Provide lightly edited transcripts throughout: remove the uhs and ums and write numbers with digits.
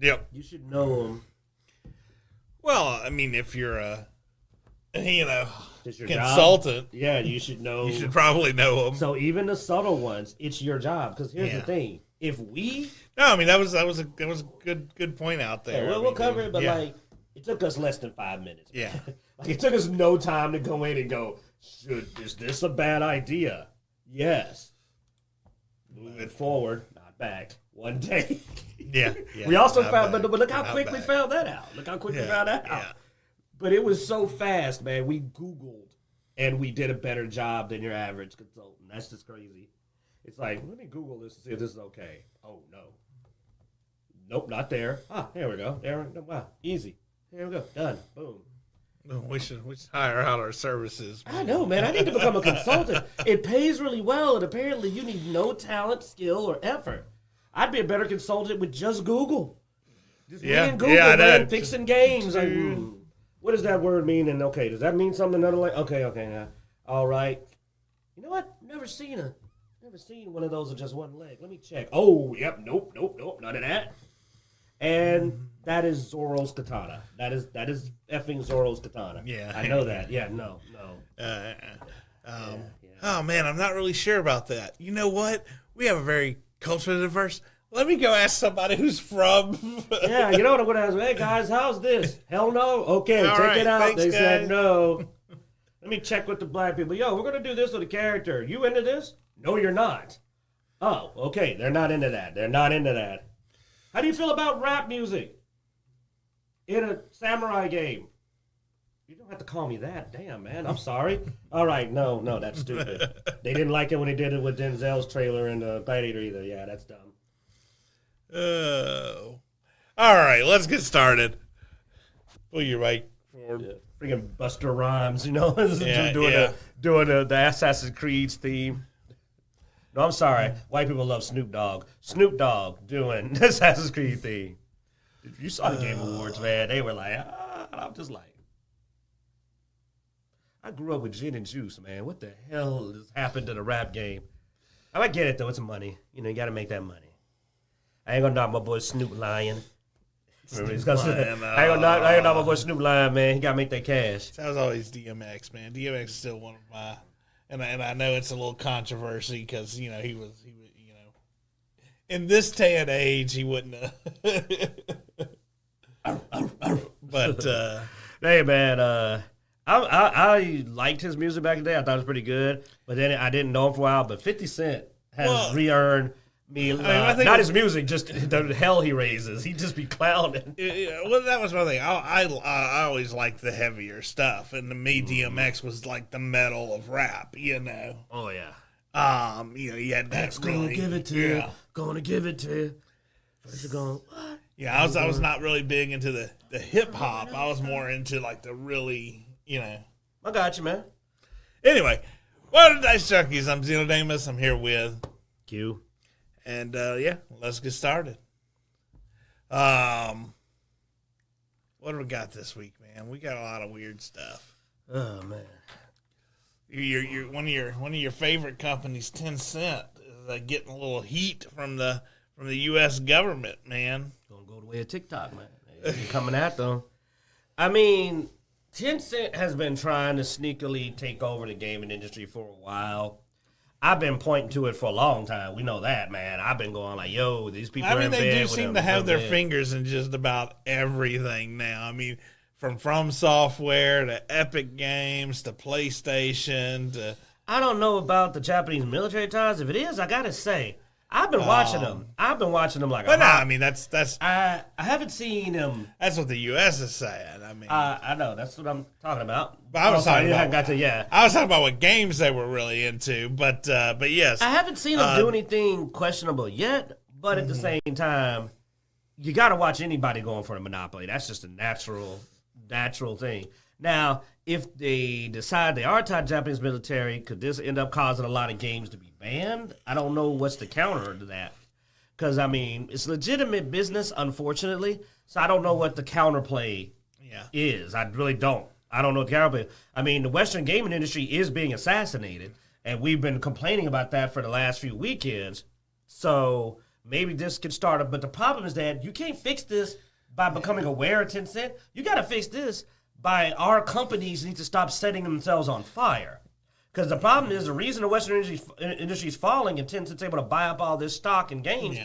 Yep. You should know them. Well, I mean, if you're a, It's your consultant, job. Yeah, you should know. you should probably know them. So even the subtle ones, it's your job. Because here's the thing: if we, that was a good point out there. we'll cover it, but like it took us less than 5 minutes. Yeah, like it took us no time to go in and go, is this a bad idea? Yes. Move it forward, not back. One day. yeah. We also found, but look how quick we found that out. Look how quick we found that out. Yeah. But it was so fast, man. We Googled, and we did a better job than your average consultant. That's just crazy. It's like, let me Google this and see if this is okay. Oh, no. Nope, not there. Ah, here we go. There. Wow, easy. Here we go. Done. Boom. We should hire out our services. I know, man. I need to become a consultant. It pays really well, and apparently you need no talent, skill, or effort. I'd be a better consultant with just Google. Just me and Google, man, fixing games. Like, what does that word mean? And okay, does that mean something another like? Okay, yeah. All right. You know what? Never seen one of those with just one leg. Let me check. Oh, yep. Nope. None of that. And that is Zoro's katana. That is effing Zoro's katana. Yeah, I know that. Yeah, no. Oh man, I'm not really sure about that. You know what? We have a very culturally diverse. Let me go ask somebody who's from. Yeah, you know what I'm going to ask? Hey guys, how's this? Hell no. Okay, all take right, it out. thanks, They guys. said no. Let me check with the black people. Yo, we're going to do this with a character. You into this? No, you're not. Oh, okay. They're not into that. How do you feel about rap music in a samurai game? You don't have to call me that. Damn, man. I'm sorry. All right. No, that's stupid. They didn't like it when they did it with Denzel's trailer in Gladiator either. Yeah, that's dumb. Oh. All right, let's get started. Pull your mic forward. Yeah. Freaking Buster Rhymes, doing the Assassin's Creed theme. No, I'm sorry. White people love Snoop Dogg. Snoop Dogg doing the Assassin's Creed theme. If you saw the Game Awards, man, they were like, I'm just like, I grew up with gin and juice, man. What the hell has happened to the rap game? I get it, though. It's money. You got to make that money. I ain't going to knock my boy Snoop Lion. I ain't gonna knock my boy Snoop Lion, man. He got to make that cash. That was always DMX, man. DMX is still one of my... And I know it's a little controversy because, he was in this day and age, he wouldn't have. But, hey, man, I liked his music back in the day. I thought it was pretty good. But then I didn't know him for a while. But 50 Cent has re-earned me. Not his music, just the hell he raises. He just be clowning. Well, that was my thing. I always liked the heavier stuff. And to me, DMX was like the metal of rap, Oh, yeah. He had that really. Gonna give it to you. Gonna give it to you. First you're going, what? Yeah, I was not really big into the hip hop. I was more into like the really, I got you, man. Anyway, welcome to Dicejunkies. I'm Xenodamus. I'm here with Q. And let's get started. What do we got this week, man? We got a lot of weird stuff. Oh man. You're one of your favorite companies, Tencent, is getting a little heat from the U.S. government, man. Gonna go the way of TikTok, man. They're coming at them. I mean, Tencent has been trying to sneakily take over the gaming industry for a while. I've been pointing to it for a long time. We know that, man. I've been going like, yo, these people are in bed. They do seem to have their fingers in just about everything now. I mean, from Software to Epic Games to PlayStation to... I don't know about the Japanese military ties. If it is, I got to say, I've been watching them. I've been watching them like a hawk. I mean, that's I haven't seen them. That's what the U.S. is saying. I mean, I know. That's what I'm talking about. But I was talking about. I was talking about what games they were really into. But yes, I haven't seen them do anything questionable yet. But at the same time, you got to watch anybody going for a monopoly. That's just a natural thing. Now, if they decide they are tied to Japanese military, could this end up causing a lot of games to be banned? I don't know what's the counter to that. Because, I mean, it's legitimate business, unfortunately. So I don't know what the counterplay is. I really don't. I don't know what the counterplay. I mean, the Western gaming industry is being assassinated. And we've been complaining about that for the last few weekends. So maybe this could start it. But the problem is that you can't fix this by becoming aware of Tencent. You got to fix this by our companies need to stop setting themselves on fire. Because the problem is the reason the Western industry is falling and Tencent's able to buy up all this stock and gains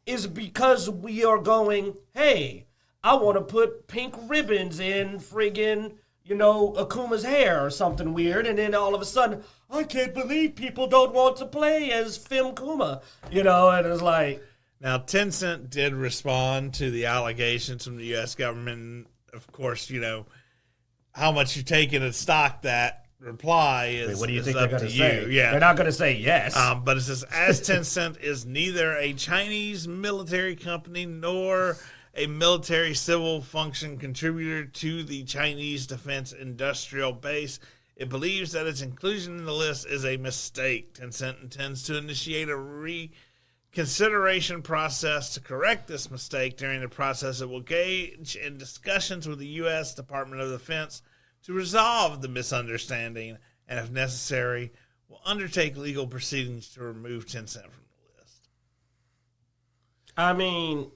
is because we are going, hey, I want to put pink ribbons in friggin', Akuma's hair or something weird. And then all of a sudden, I can't believe people don't want to play as Fim Kuma. And it's like. Now, Tencent did respond to the allegations from the U.S. government. Of course, how much you take in a stock, that reply is what do you think up they're going to to say? You. Yeah. They're not going to say yes. But it says, as Tencent is neither a Chinese military company nor a military civil function contributor to the Chinese defense industrial base, it believes that its inclusion in the list is a mistake. Tencent intends to initiate a reconsideration process to correct this mistake. During the process, it will engage in discussions with the U.S. Department of Defense to resolve the misunderstanding, and if necessary, will undertake legal proceedings to remove Tencent from the list. I mean,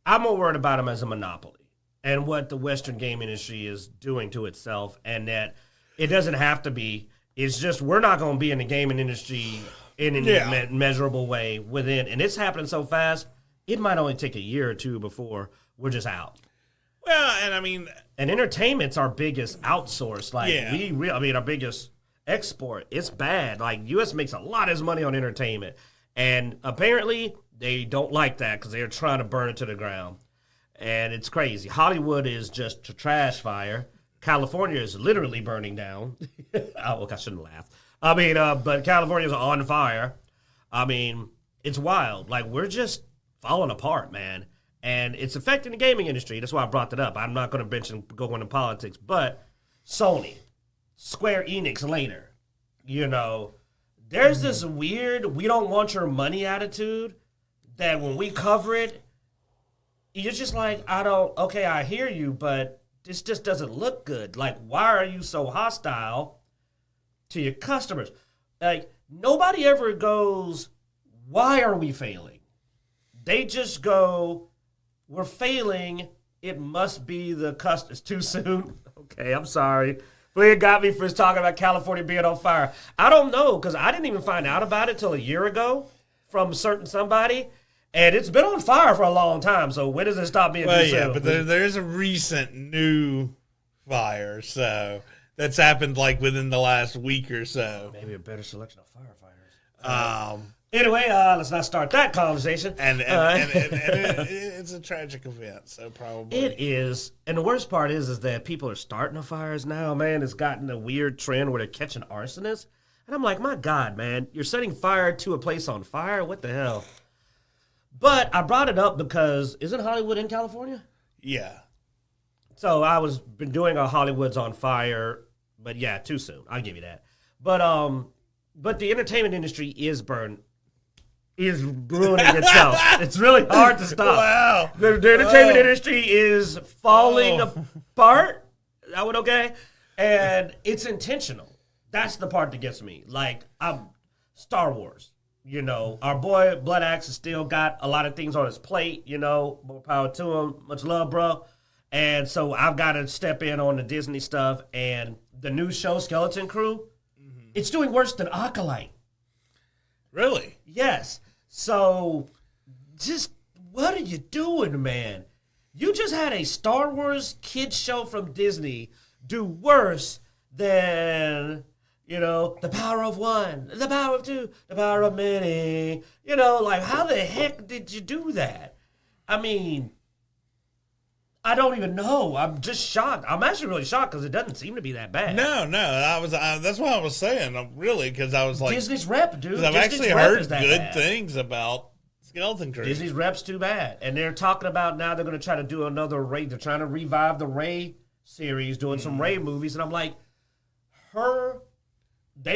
I'm more worried about them as a monopoly and what the Western game industry is doing to itself, and that it doesn't have to be. It's just we're not going to be in the gaming industry in any measurable way within, and it's happening so fast, it might only take a year or two before we're just out. Well, and I mean... And entertainment's our biggest outsource. Our biggest export. It's bad. Like, U.S. makes a lot of money on entertainment. And apparently, they don't like that because they're trying to burn it to the ground. And it's crazy. Hollywood is just a trash fire. California is literally burning down. I shouldn't laugh. But California's on fire. I mean, it's wild. Like, we're just falling apart, man. And it's affecting the gaming industry. That's why I brought that up. I'm not going to go into politics. But Sony, Square Enix later, there's this weird, we don't want your money attitude that when we cover it, you're just like, I hear you, but this just doesn't look good. Like, why are you so hostile to your customers? Like, nobody ever goes, why are we failing? They just go, we're failing. It must be the customers. Too soon? Okay, I'm sorry. Leah got me for talking about California being on fire. I don't know, because I didn't even find out about it till a year ago from somebody. And it's been on fire for a long time, so when does it stop being too soon? But there is a recent new fire, so that's happened like within the last week or so. Maybe a better selection of firefighters. Anyway, let's not start that conversation. And it's a tragic event, so probably. It is. And the worst part is that people are starting the fires now, man. It's gotten a weird trend where they're catching arsonists. And I'm like, my God, man, you're setting fire to a place on fire? What the hell? But I brought it up because, isn't Hollywood in California? Yeah. So I been doing a Hollywood's on fire, but yeah, too soon. I'll give you that. But the entertainment industry is ruining itself. It's really hard to stop. Wow. The entertainment industry is falling apart. That one okay? And it's intentional. That's the part that gets me. Like, Star Wars. Our boy Bloodaxe has still got a lot of things on his plate. More power to him. Much love, bro. And so I've got to step in on the Disney stuff. And the new show, Skeleton Crew, it's doing worse than Acolyte. Really? Yes. So, just what are you doing, man? You just had a Star Wars kids show from Disney do worse than, the power of one, the power of two, the power of many. How the heck did you do that? I mean, I don't even know. I'm just shocked. I'm actually really shocked because it doesn't seem to be that bad. No. That's what I was saying. Really, because I was like, Disney's rep, dude. I've actually heard good things about Skeleton Crew. Disney's rep's too bad, and they're talking about now they're going to try to do another Rey. They're trying to revive the Rey series, doing some Rey movies, and I'm like,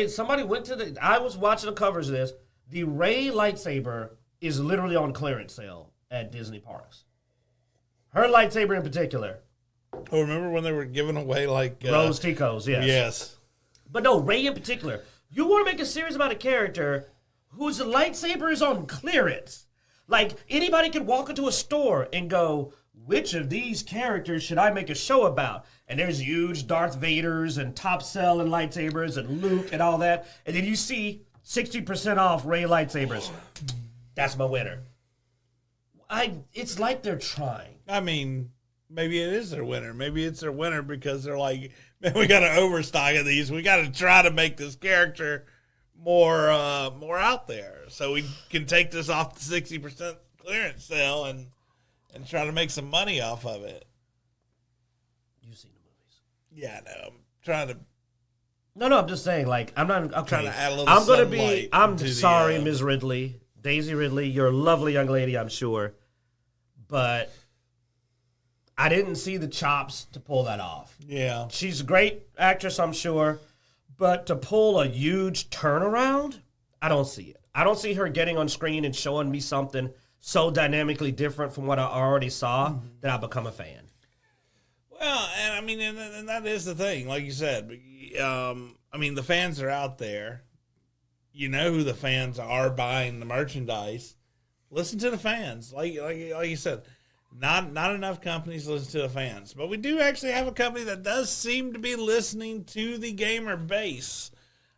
somebody went to I was watching the covers of this. The Rey lightsaber is literally on clearance sale at Disney parks. Her lightsaber in particular. Oh, remember when they were giving away Rose Ticos, yes. Yes. But no, Rey in particular. You want to make a series about a character whose lightsaber is on clearance. Like, anybody could walk into a store and go, which of these characters should I make a show about? And there's huge Darth Vaders and Top Cell and lightsabers and Luke and all that. And then you see 60% off Rey lightsabers. That's my winner. It's like they're trying. I mean, maybe it is their winner. Maybe it's their winner because they're like, man, we got to overstock of these. We got to try to make this character more out there, so we can take this off the 60% clearance sale and try to make some money off of it. You've seen the movies. Yeah, I know. I'm trying to. No, I'm just saying. Like, I'm not. Okay. Trying to add a little. I'm sorry, Ms. Ridley, Daisy Ridley. You're a lovely young lady, I'm sure, but I didn't see the chops to pull that off. Yeah, she's a great actress, I'm sure. But to pull a huge turnaround, I don't see it. I don't see her getting on screen and showing me something so dynamically different from what I already saw that I become a fan. Well, and I mean, and that is the thing, like you said. I mean, the fans are out there. You know who the fans are buying the merchandise. Listen to the fans, like you said. Not enough companies listen to the fans, but we do actually have a company that does seem to be listening to the gamer base,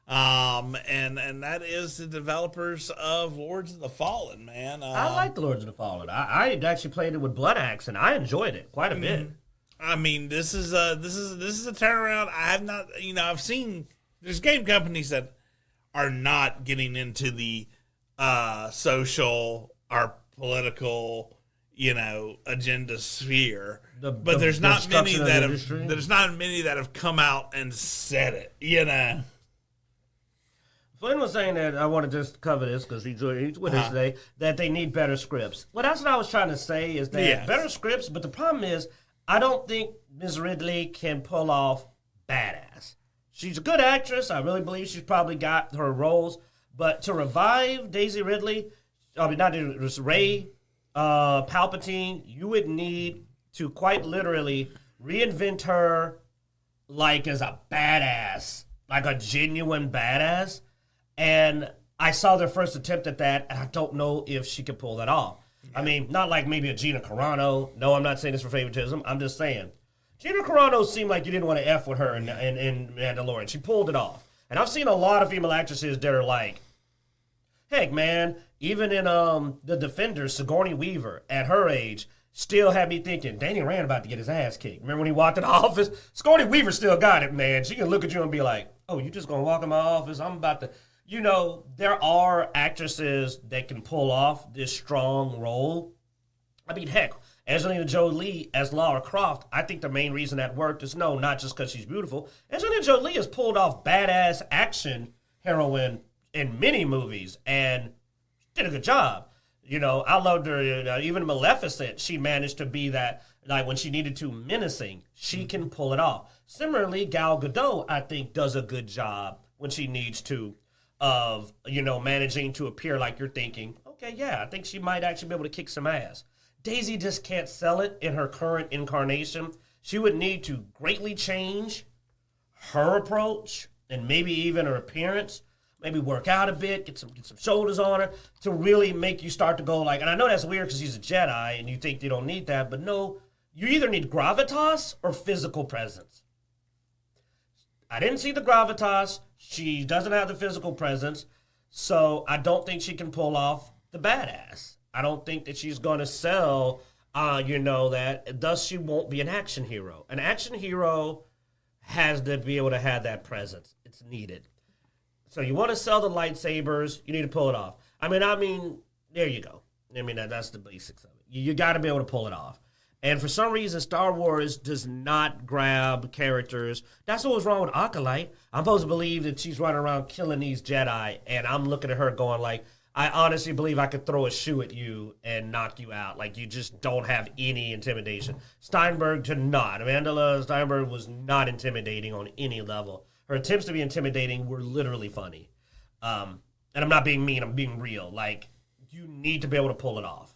and that is the developers of Lords of the Fallen. Man, I like the Lords of the Fallen. I actually played it with Bloodaxe, and I enjoyed it quite a bit. I mean, this is a turnaround. I have not, I've seen there's game companies that are not getting into the social or political, agenda sphere. But there's not many that have come out and said it, Flynn was saying that I want to just cover this because he's with us today, that they need better scripts. Well, that's what I was trying to say is that better scripts, but the problem is I don't think Ms. Ridley can pull off badass. She's a good actress. I really believe she's probably got her roles. But to revive Daisy Ridley, Rey Palpatine, you would need to quite literally reinvent her like as a badass, like a genuine badass. And I saw their first attempt at that, and I don't know if she could pull that off. Yeah. I mean, not like maybe a Gina Carano. No, I'm not saying this for favoritism. I'm just saying. Gina Carano seemed like you didn't want to F with her in Mandalorian. She pulled it off. And I've seen a lot of female actresses that are like, heck, man, even in The Defenders, Sigourney Weaver, at her age, still had me thinking, Danny Rand about to get his ass kicked. Remember when he walked in the office? Sigourney Weaver still got it, man. She can look at you and be like, oh, you just going to walk in my office? I'm about to... there are actresses that can pull off this strong role. I mean, heck, Angelina Jolie as Lara Croft, I think the main reason that worked is not just because she's beautiful. Angelina Jolie has pulled off badass action heroine in many movies and did a good job. I loved her. Even Maleficent, she managed to be that, like when she needed to, menacing. She can pull it off. Similarly, Gal Gadot, I think, does a good job when she needs to of, managing to appear like you're thinking, okay, yeah, I think she might actually be able to kick some ass. Daisy just can't sell it in her current incarnation. She would need to greatly change her approach and maybe even her appearance. Maybe work out a bit, get some shoulders on her to really make you start to go like, and I know that's weird because she's a Jedi and you think you don't need that, but no, you either need gravitas or physical presence. I didn't see the gravitas. She doesn't have the physical presence, so I don't think she can pull off the badass. I don't think that she's going to sell, that. Thus, she won't be an action hero. An action hero has to be able to have that presence. It's needed. So you want to sell the lightsabers, you need to pull it off. I mean, there you go. I mean, that's the basics of it. You got to be able to pull it off. And for some reason, Star Wars does not grab characters. That's what was wrong with Acolyte. I'm supposed to believe that she's running around killing these Jedi, and I'm looking at her going like, I honestly believe I could throw a shoe at you and knock you out. Like, you just don't have any intimidation. Steinberg did not. Amanda Steinberg was not intimidating on any level. Her attempts to be intimidating were literally funny. And I'm not being mean, I'm being real. Like, you need to be able to pull it off.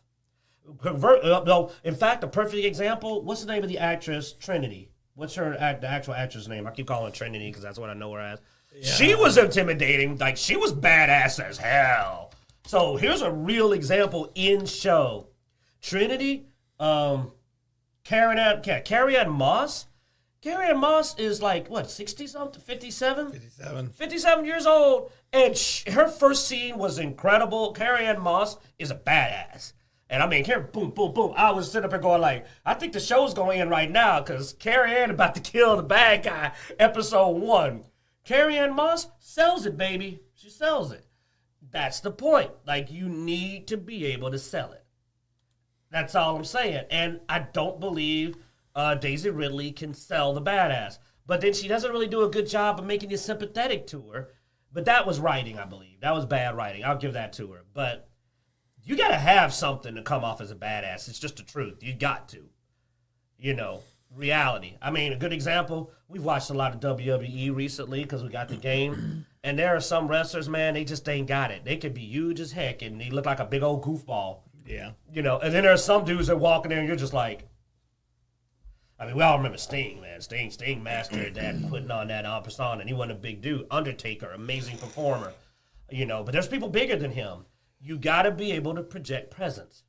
In fact, a perfect example, what's the name of the actress? Trinity. What's her the actual actress name? I keep calling her Trinity because that's what I know her as. Yeah. She was intimidating. Like, she was badass as hell. So here's a real example in show. Trinity, Carrie-Ann Moss. Carrie-Ann Moss is like, what, 60-something? 57? 57. 57 years old. And her first scene was incredible. Carrie-Ann Moss is a badass. And I mean, boom, boom, boom. I was sitting up here going like, I think the show's going in right now because Carrie-Ann about to kill the bad guy, episode 1. Carrie-Ann Moss sells it, baby. She sells it. That's the point. Like, you need to be able to sell it. That's all I'm saying. And I don't believe Daisy Ridley can sell the badass. But then she doesn't really do a good job of making you sympathetic to her. But that was writing, I believe. That was bad writing. I'll give that to her. But you got to have something to come off as a badass. It's just the truth. You got to. You know, reality. I mean, a good example, we've watched a lot of WWE recently because we got the game. And there are some wrestlers, man, they just ain't got it. They could be huge as heck and they look like a big old goofball. Yeah. You know, and then there are some dudes that walk in there and you're just like, I mean, we all remember Sting, man. Sting mastered that, putting on that persona, and he wasn't a big dude. Undertaker, amazing performer. You know, but there's people bigger than him. You got to be able to project presence.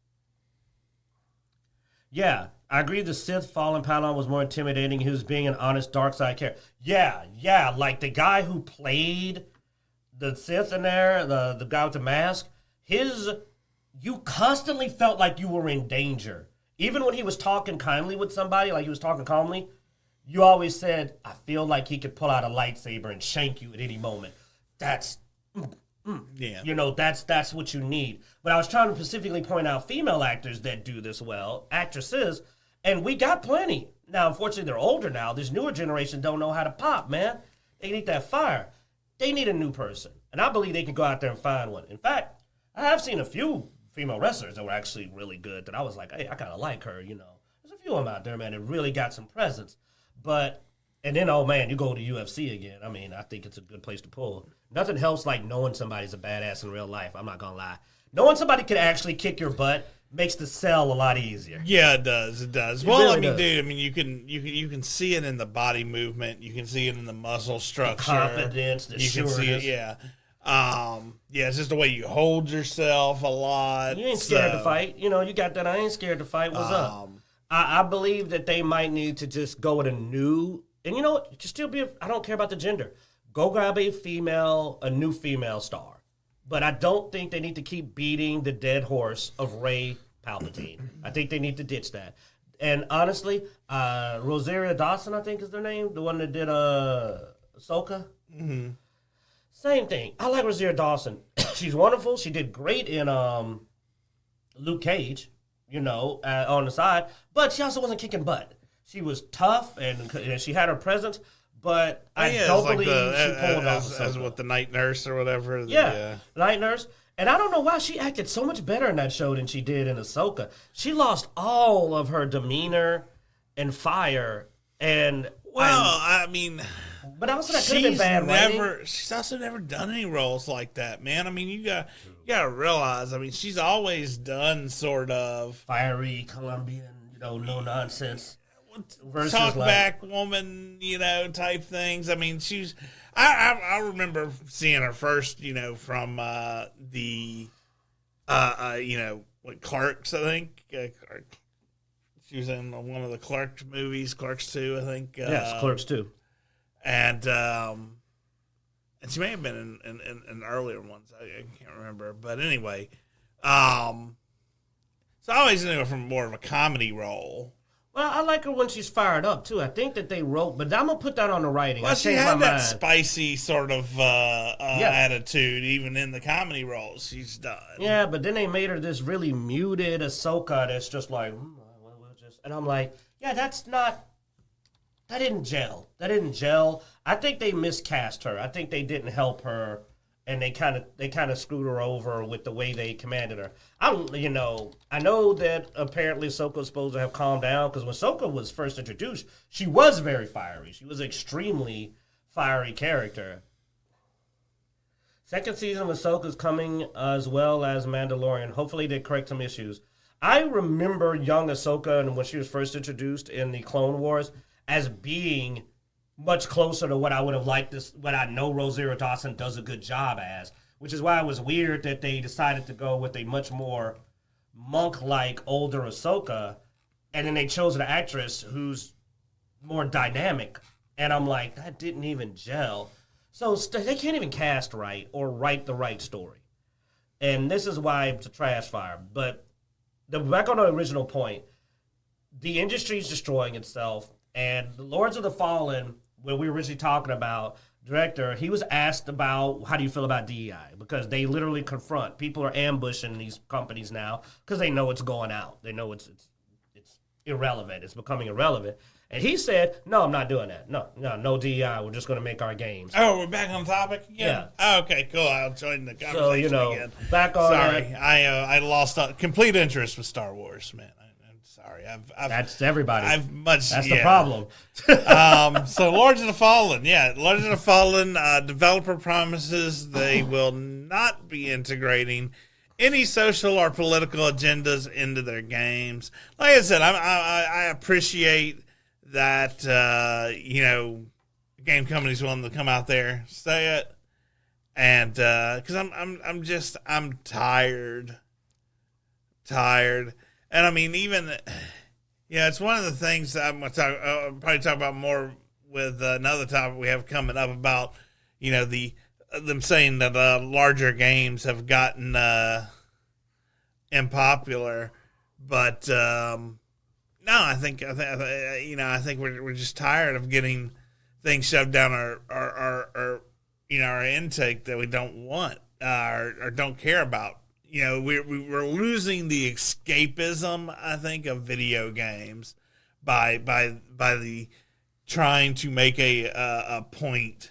Yeah, I agree the Sith Fallen Padawan was more intimidating. He was being an honest dark side character. Yeah, like the guy who played the Sith in there, the guy with the mask, you constantly felt like you were in danger. Even when he was talking kindly with somebody, like he was talking calmly, you always said, I feel like he could pull out a lightsaber and shank you at any moment. That's, yeah. You know, that's what you need. But I was trying to specifically point out female actors that do this well, actresses, and we got plenty. Now, unfortunately, they're older now. This newer generation don't know how to pop, man. They need that fire. They need a new person. And I believe they can go out there and find one. In fact, I have seen a few female wrestlers that were actually really good that I was like, hey, I kind of like her, you know. There's a few of them out there, man, that really got some presence. And then, oh, man, you go to UFC again. I mean, I think it's a good place to pull. Nothing helps like knowing somebody's a badass in real life. I'm not going to lie. Knowing somebody could actually kick your butt makes the sell a lot easier. Yeah, it does. It does. It Well, really I mean, does. dude, I mean, you can see it in the body movement. You can see it in the muscle structure. The confidence, the You can see it, sureness. yeah. Yeah, it's just the way you hold yourself a lot. You ain't scared to fight. You know, you got that I ain't scared to fight. What's up? I believe that they might need to just go with a new, and you know what? Just still I don't care about the gender. Go grab a new female star. But I don't think they need to keep beating the dead horse of Rey Palpatine. I think they need to ditch that. And honestly, Rosario Dawson, I think is their name, the one that did Ahsoka. Mm-hmm. Same thing. I like Rosario Dawson. She's wonderful. She did great in Luke Cage, you know, on the side. But she also wasn't kicking butt. She was tough and she had her presence. But I don't believe she pulled off as with the night nurse or whatever. Night nurse. And I don't know why she acted so much better in that show than she did in Ahsoka. She lost all of her demeanor and fire. And I mean, but also that could have been bad writing. She's also never done any roles like that, man. I mean, you got to realize. I mean, she's always done sort of fiery Colombian, you know, no nonsense. Talk back woman, you know, type things. I mean, I remember seeing her first, you know, from you know, what, Clerks, I think. She was in one of the Clerks movies, Clerks 2, I think. Yes, Clerks 2. And she may have been in earlier ones. I can't remember. But anyway, so I always knew her from more of a comedy role. Well, I like her when she's fired up, too. I think that they wrote, but I'm going to put that on the writing. Well, she had that spicy sort of attitude, even in the comedy roles she's done. Yeah, but then they made her this really muted Ahsoka that's just like, and I'm like, yeah, that didn't gel. That didn't gel. I think they miscast her. I think they didn't help her, and they kind of screwed her over with the way they commanded her. I know that apparently Ahsoka was supposed to have calmed down because when Ahsoka was first introduced, she was very fiery. She was an extremely fiery character. Second season of Ahsoka is coming as well as Mandalorian. Hopefully they correct some issues. I remember young Ahsoka and when she was first introduced in the Clone Wars as being much closer to what I would have liked what I know Rosario Dawson does a good job as, which is why it was weird that they decided to go with a much more monk-like older Ahsoka, and then they chose an actress who's more dynamic. And I'm like, that didn't even gel. So they can't even cast right or write the right story. And this is why it's a trash fire. But back on the original point, the industry's destroying itself. And the Lords of the Fallen, when we were originally talking about, director, he was asked about how do you feel about DEI? Because they literally confront. People are ambushing these companies now because they know it's going out. They know it's irrelevant. It's becoming irrelevant. And he said, no, I'm not doing that. No DEI. We're just going to make our games. Oh, we're back on topic again? Yeah. Oh, okay, cool. I'll join the conversation again. Back on... Sorry, I lost complete interest with Star Wars, man. I'm sorry. That's everybody. That's the problem. So Lords of the Fallen. Yeah, Lords of the Fallen, developer promises they will not be integrating any social or political agendas into their games. Like I said, I appreciate that game companies willing to come out there, say it, and because I'm tired, and I mean even it's one of the things that I'm gonna probably talk about more with another topic we have coming up about them saying that larger games have gotten unpopular, but no, I think we're just tired of getting things shoved down our intake that we don't want or don't care about. We're losing the escapism, I think, of video games by the trying to make a point.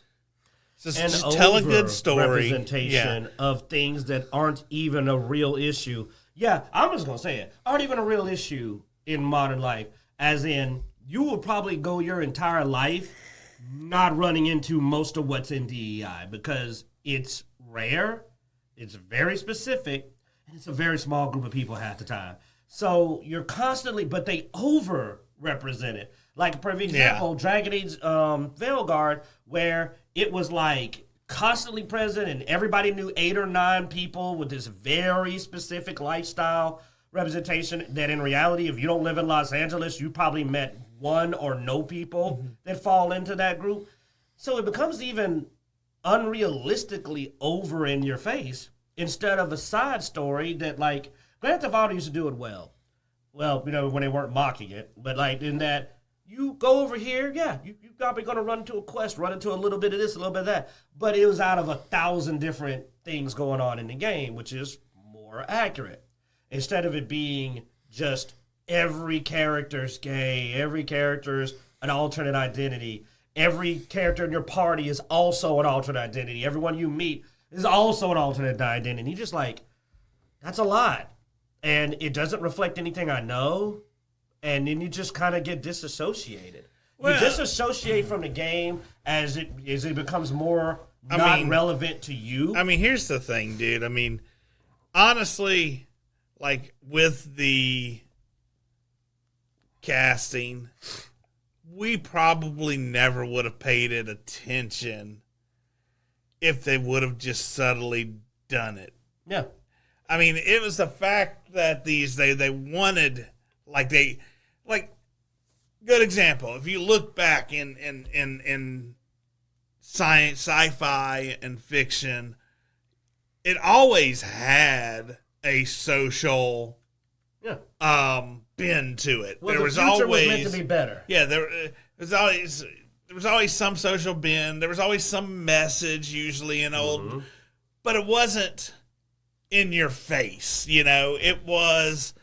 Just tell a good story. Representation of things that aren't even a real issue. Yeah, I'm just gonna say it. Aren't even a real issue in modern life. As in, you will probably go your entire life not running into most of what's in DEI because it's rare, it's very specific, and it's a very small group of people half the time. So you're constantly, but they over-represent it. Like, for example, Dragon Age Veilguard, where it was like constantly present and everybody knew 8 or 9 people with this very specific lifestyle representation that in reality, if you don't live in Los Angeles, you probably met 1 or no people that fall into that group. So it becomes even unrealistically over in your face instead of a side story that, like, Grand Theft Auto used to do it well. Well, when they weren't mocking it, but like in that you go over here, you're probably going to run into a quest, run into a little bit of this, a little bit of that. But it was out of 1,000 different things going on in the game, which is more accurate. Instead of it being just every character's gay, every character's an alternate identity, every character in your party is also an alternate identity, everyone you meet is also an alternate identity. You're just like, that's a lot. And it doesn't reflect anything I know. And then you just kind of get disassociated. You disassociate from the game as it becomes more relevant to you. I mean, here's the thing, dude. I mean, honestly, like with the casting, we probably never would have paid it attention if they would have just subtly done it. Yeah. I mean, it was the fact that they wanted, good example. If you look back in science, sci-fi, and fiction, it always had a social bend to it. Well, the future was meant to be better. Yeah, there was always some social bend. There was always some message, usually in old, but it wasn't in your face. It was,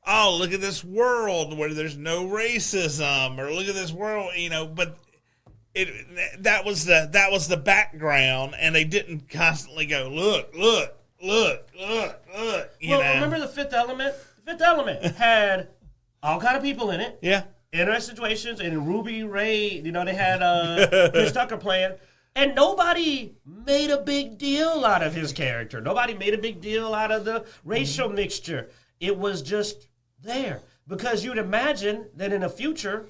oh, look at this world where there's no racism, or look at this world, but that was the background, and they didn't constantly go, look. Remember the Fifth Element? The Fifth Element had all kind of people in it. Yeah. Interesting situations, and Ruby Ray, they had Chris Tucker playing. And nobody made a big deal out of his character. Nobody made a big deal out of the racial mixture. It was just there. Because you'd imagine that in the future,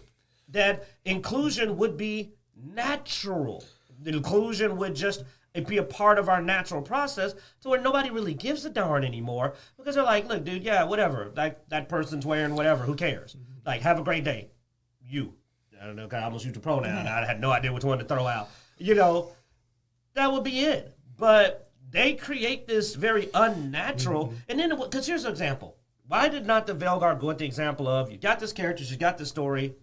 that inclusion would be natural. The inclusion would just and be a part of our natural process to where nobody really gives a darn anymore because they're like, look, dude, yeah, whatever. That person's wearing whatever. Who cares? Like, have a great day. You. I don't know, because I almost used a pronoun. I had no idea which one to throw out. That would be it. But they create this very unnatural. And then, because here's an example. Why did not the Velgar go with the example of, you got this character, you got this story,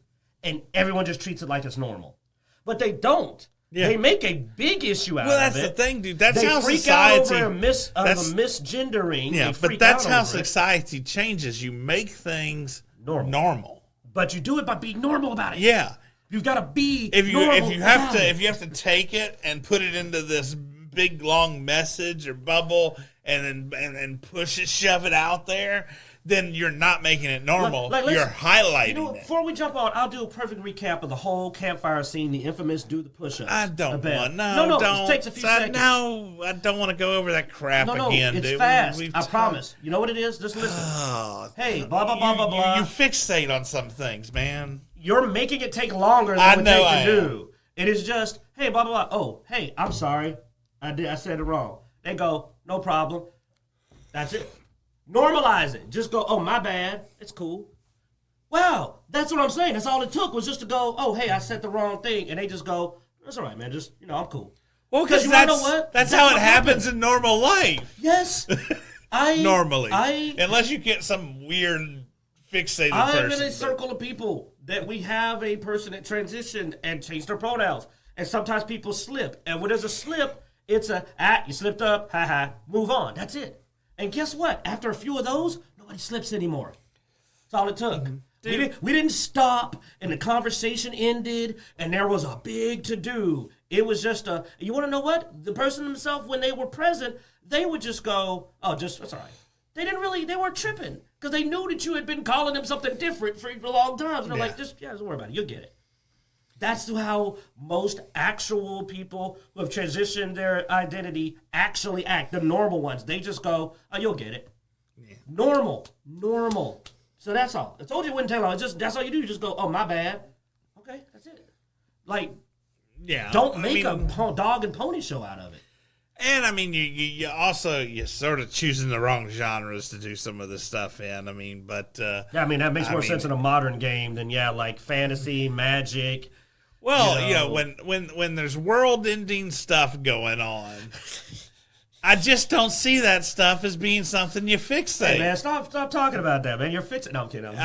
and everyone just treats it like it's normal? But they don't. Yeah. They make a big issue out of it. Well, that's the thing, dude. That's how society... They freak out over a misgendering. Yeah, but that's how society changes. You make things normal. But you do it by being normal about it. Yeah. You've got to be if you have to take it and put it into this big, long message or bubble and push it, shove it out there, then you're not making it normal. You're highlighting it. Before we jump on, I'll do a perfect recap of the whole campfire scene, the infamous do the push-ups. I don't want. No, don't. It takes a few seconds. No, I don't want to go over that crap again. It's fast. I promise. You know what it is? Just listen. Hey, blah, blah, blah, blah, blah. You fixate on some things, man. You're making it take longer than it would take to do. It is just, hey, blah, blah, blah. Oh, hey, I'm sorry. I said it wrong. They go, no problem. That's it. Normalize it. Just go, oh, my bad. It's cool. Well, that's what I'm saying. That's all it took was just to go, oh, hey, I said the wrong thing. And they just go, that's all right, man. Just, I'm cool. Well, because that's how it happens in normal life. Yes. Normally. Unless you get some weird fixated person. I'm in a circle of people that we have a person that transitioned and changed their pronouns. And sometimes people slip. And when there's a slip, it's you slipped up, move on. That's it. And guess what? After a few of those, nobody slips anymore. That's all it took. We didn't stop, and the conversation ended, and there was a big to-do. It was just you want to know what? The person themselves, when they were present, they would just go, oh, that's all right. They weren't tripping, because they knew that you had been calling them something different for a long time. So they're like, don't worry about it. You'll get it. That's how most actual people who have transitioned their identity actually act. The normal ones. They just go, oh, you'll get it. Yeah. Normal. So that's all. I told you it wouldn't take long. That's all you do. You just go, oh, my bad. Okay, that's it. Don't make a dog and pony show out of it. And, you also, you're sort of choosing the wrong genres to do some of this stuff in. That makes more sense in a modern game than, fantasy, magic. Well, when there's world-ending stuff going on, I just don't see that stuff as being something you fixate. Hey, man, stop talking about that, man. You're fixing. No, I'm kidding.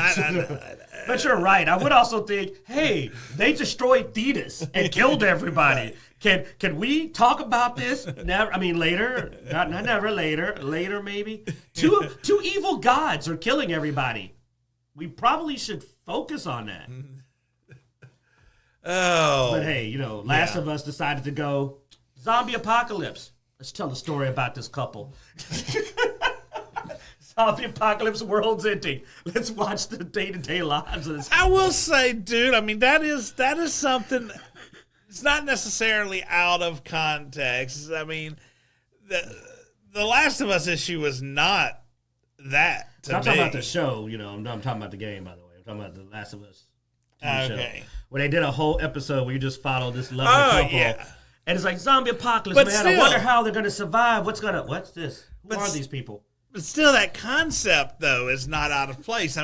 But you're right. I would also think, hey, they destroyed Thetis and killed everybody. Can we talk about this? Never. Later. Not never. Later, maybe. Two evil gods are killing everybody. We probably should focus on that. Oh. But hey, Last of Us decided to go zombie apocalypse. Let's tell a story about this couple. Zombie apocalypse, world's ending. Let's watch the day-to-day lives of this couple. I will say, dude, that is something. It's not necessarily out of context. The Last of Us issue was not that. I'm talking about the show. I'm talking about the game, by the way. I'm talking about the Last of Us TV show. Where they did a whole episode where you just follow this lovely couple. Yeah. And it's like zombie apocalypse, but man. Still, I wonder how they're going to survive. What's this? Who are these people? But still, that concept, though, is not out of place.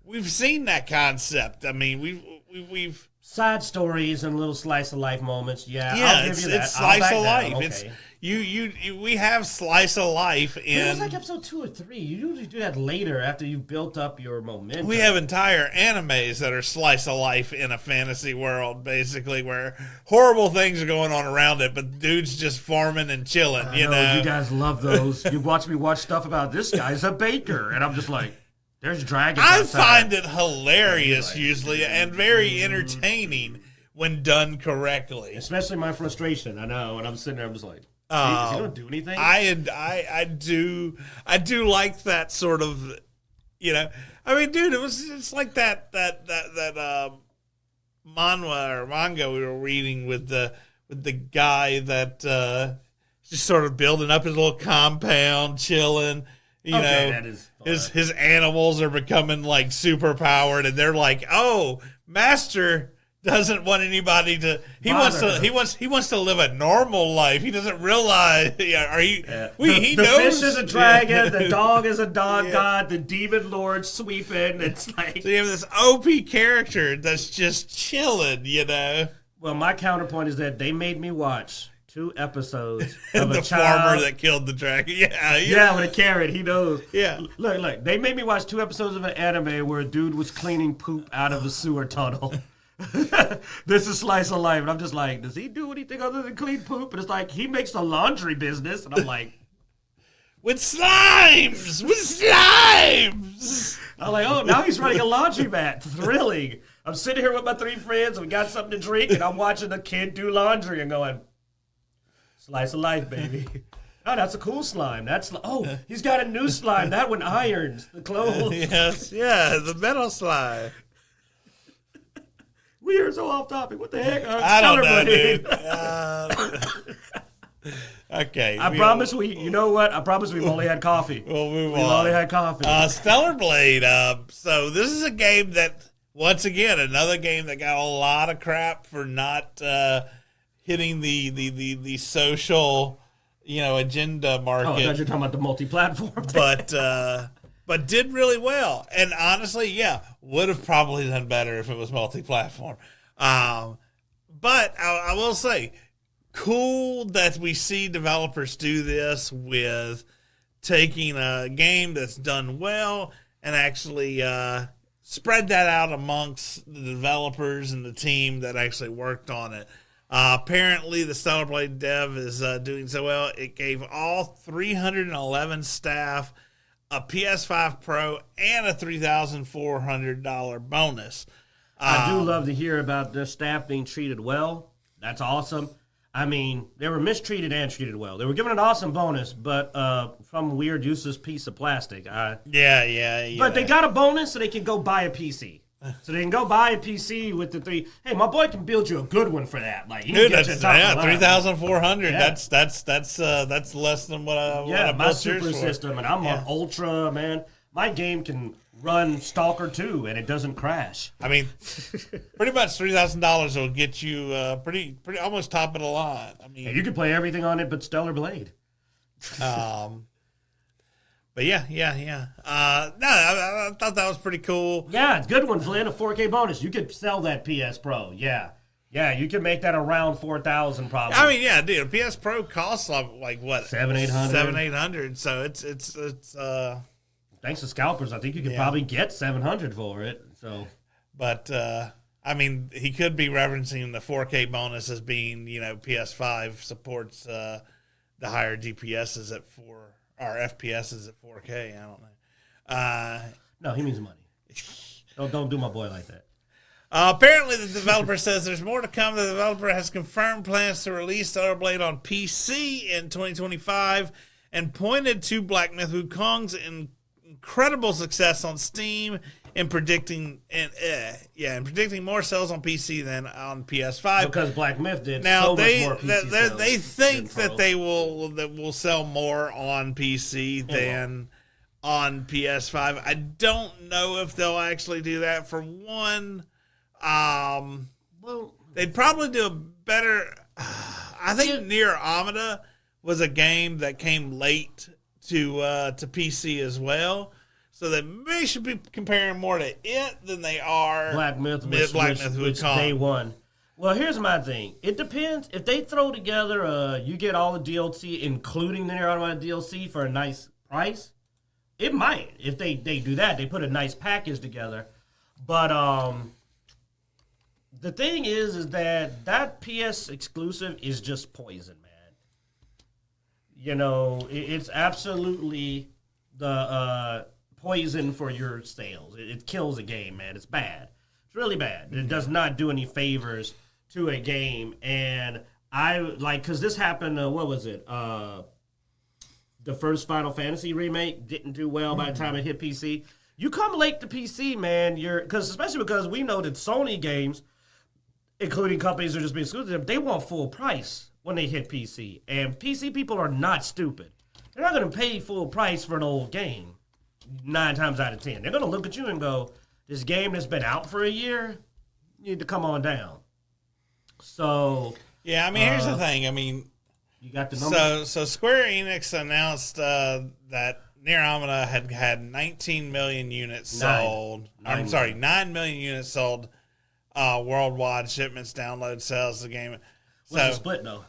We've seen that concept. We've side stories and little slice of life moments. Yeah, I'll give you that. It's slice of life. Okay. It's we have slice of life in. It was like episode 2 or 3. You usually do that later after you've built up your momentum. We have entire animes that are slice of life in a fantasy world, basically, where horrible things are going on around it, but dude's just farming and chilling. I know you guys love those. You watch me watch stuff about this guy's a baker, and I'm just like, there's dragons. I find it hilarious usually and very entertaining when done correctly. Especially my frustration. I know, and I'm sitting there, I'm just like. Is he don't do anything? I do like that sort of, dude. It's like that manga we were reading with the guy that just sort of building up his little compound, chilling. That is fun. His animals are becoming like super powered, and they're like, "Oh, master, doesn't want anybody to. He wants to live a normal life. He doesn't realize. Yeah, he the knows. fish is a dragon. The dog is a dog god. The demon lord sweeping. It's like so you have this OP character that's just chilling. Well, my counterpoint is that they made me watch 2 episodes of the a child. farmer that killed the dragon. Yeah, with a carrot, he knows. Yeah. Look. They made me watch 2 episodes of an anime where a dude was cleaning poop out of a sewer tunnel. This is slice of life, and I'm just like, does he do anything other than clean poop? And it's like he makes a laundry business, and I'm like, with slimes. I'm like, oh, now he's running a laundromat. Thrilling. I'm sitting here with my 3 friends, and we got something to drink, and I'm watching a kid do laundry and going, slice of life, baby. Oh, that's a cool slime. He's got a new slime. That one irons the clothes. Yes, yeah, the metal slime. We are so off topic. What the heck? I don't know, dude. Okay. I promise you know what? I promise we've only had coffee. We'll move on. We've only had coffee. Stellar Blade. So this is a game that, once again, another game that got a lot of crap for not hitting the social, agenda market. Oh, I thought you were talking about the multi-platform thing. But did really well. And honestly, yeah, would have probably done better if it was multi-platform. But I will say, cool that we see developers do this with taking a game that's done well and actually spread that out amongst the developers and the team that actually worked on it. Apparently, the Stellar Blade dev is doing so well. It gave all 311 staff a PS5 Pro and a $3,400 bonus. I do love to hear about their staff being treated well. That's awesome. I mean, they were mistreated and treated well. They were given an awesome bonus, but from weird, useless piece of plastic. Yeah. But they got a bonus so they can go buy a PC. So they can go buy a PC with the 3. Hey, my boy can build you a good one for that. Like, he dude, can that's $3,400. Yeah. That's less than what I my super system, and I'm on Ultra, man. My game can run Stalker 2 and it doesn't crash. I mean, pretty much $3,000 will get you pretty almost top of the line. I mean, and you can play everything on it but Stellar Blade. But yeah. I thought that was pretty cool. Yeah, it's a good one, Flynn. A 4K bonus. You could sell that PS Pro. Yeah, you can make that around $4,000 probably. I mean, yeah, dude. A PS Pro costs like what? $700-800. So it's thanks to scalpers, I think you could probably get $700 for it. So, but I mean, he could be referencing the 4K bonus as being, PS5 supports the higher DPSs at 4. Or FPS is at 4K. I don't know. No, he means money. Don't do my boy like that. Apparently, the developer says there's more to come. The developer has confirmed plans to release Stellar Blade on PC in 2025 and pointed to Black Myth Wukong's incredible success on Steam in predicting more sales on PC than on PS5 because Black Myth did now so much more PC sales. They think that they will sell more on PC than on PS5. I don't know if they'll actually do that. For one, they'd probably do a better. I think Nier Automata was a game that came late to PC as well. So they should be comparing more to it than they are Black Myth, which day one. Well, here's my thing. It depends. If they throw together, you get all the DLC, including the Nier Automata DLC, for a nice price, it might. If they do that, they put a nice package together. But the thing is that PS exclusive is just poison, man. It's absolutely the poison for your sales. It kills a game, man. It's bad. It's really bad. It does not do any favors to a game. And because this happened, what was it? The first Final Fantasy remake didn't do well by the time it hit PC. You come late to PC, man, especially because we know that Sony games, including companies that are just being exclusive, they want full price when they hit PC. And PC people are not stupid. They're not going to pay full price for an old game. 9 times out of 10. They're going to look at you and go, this game that's been out for a year, you need to come on down. So yeah, I mean, here's the thing. I mean, you got the numbers. So Square Enix announced that Nier Automata had 19 million units sold. 9 million units sold worldwide, shipments, download, sales of the game. What's the split though?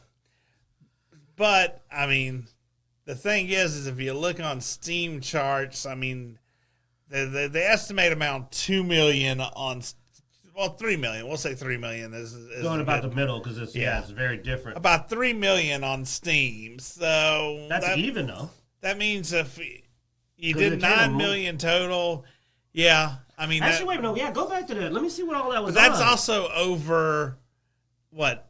But I mean, the thing is if you look on Steam charts, I mean, the estimate amount 2 million on, 3 million. We'll say 3 million is going about the middle because it's very different. About 3 million on Steam. So that's even though. That means if you did 9 million total, yeah. I mean, actually, wait a minute. Yeah, go back to that. Let me see what all that was. But that's also over what?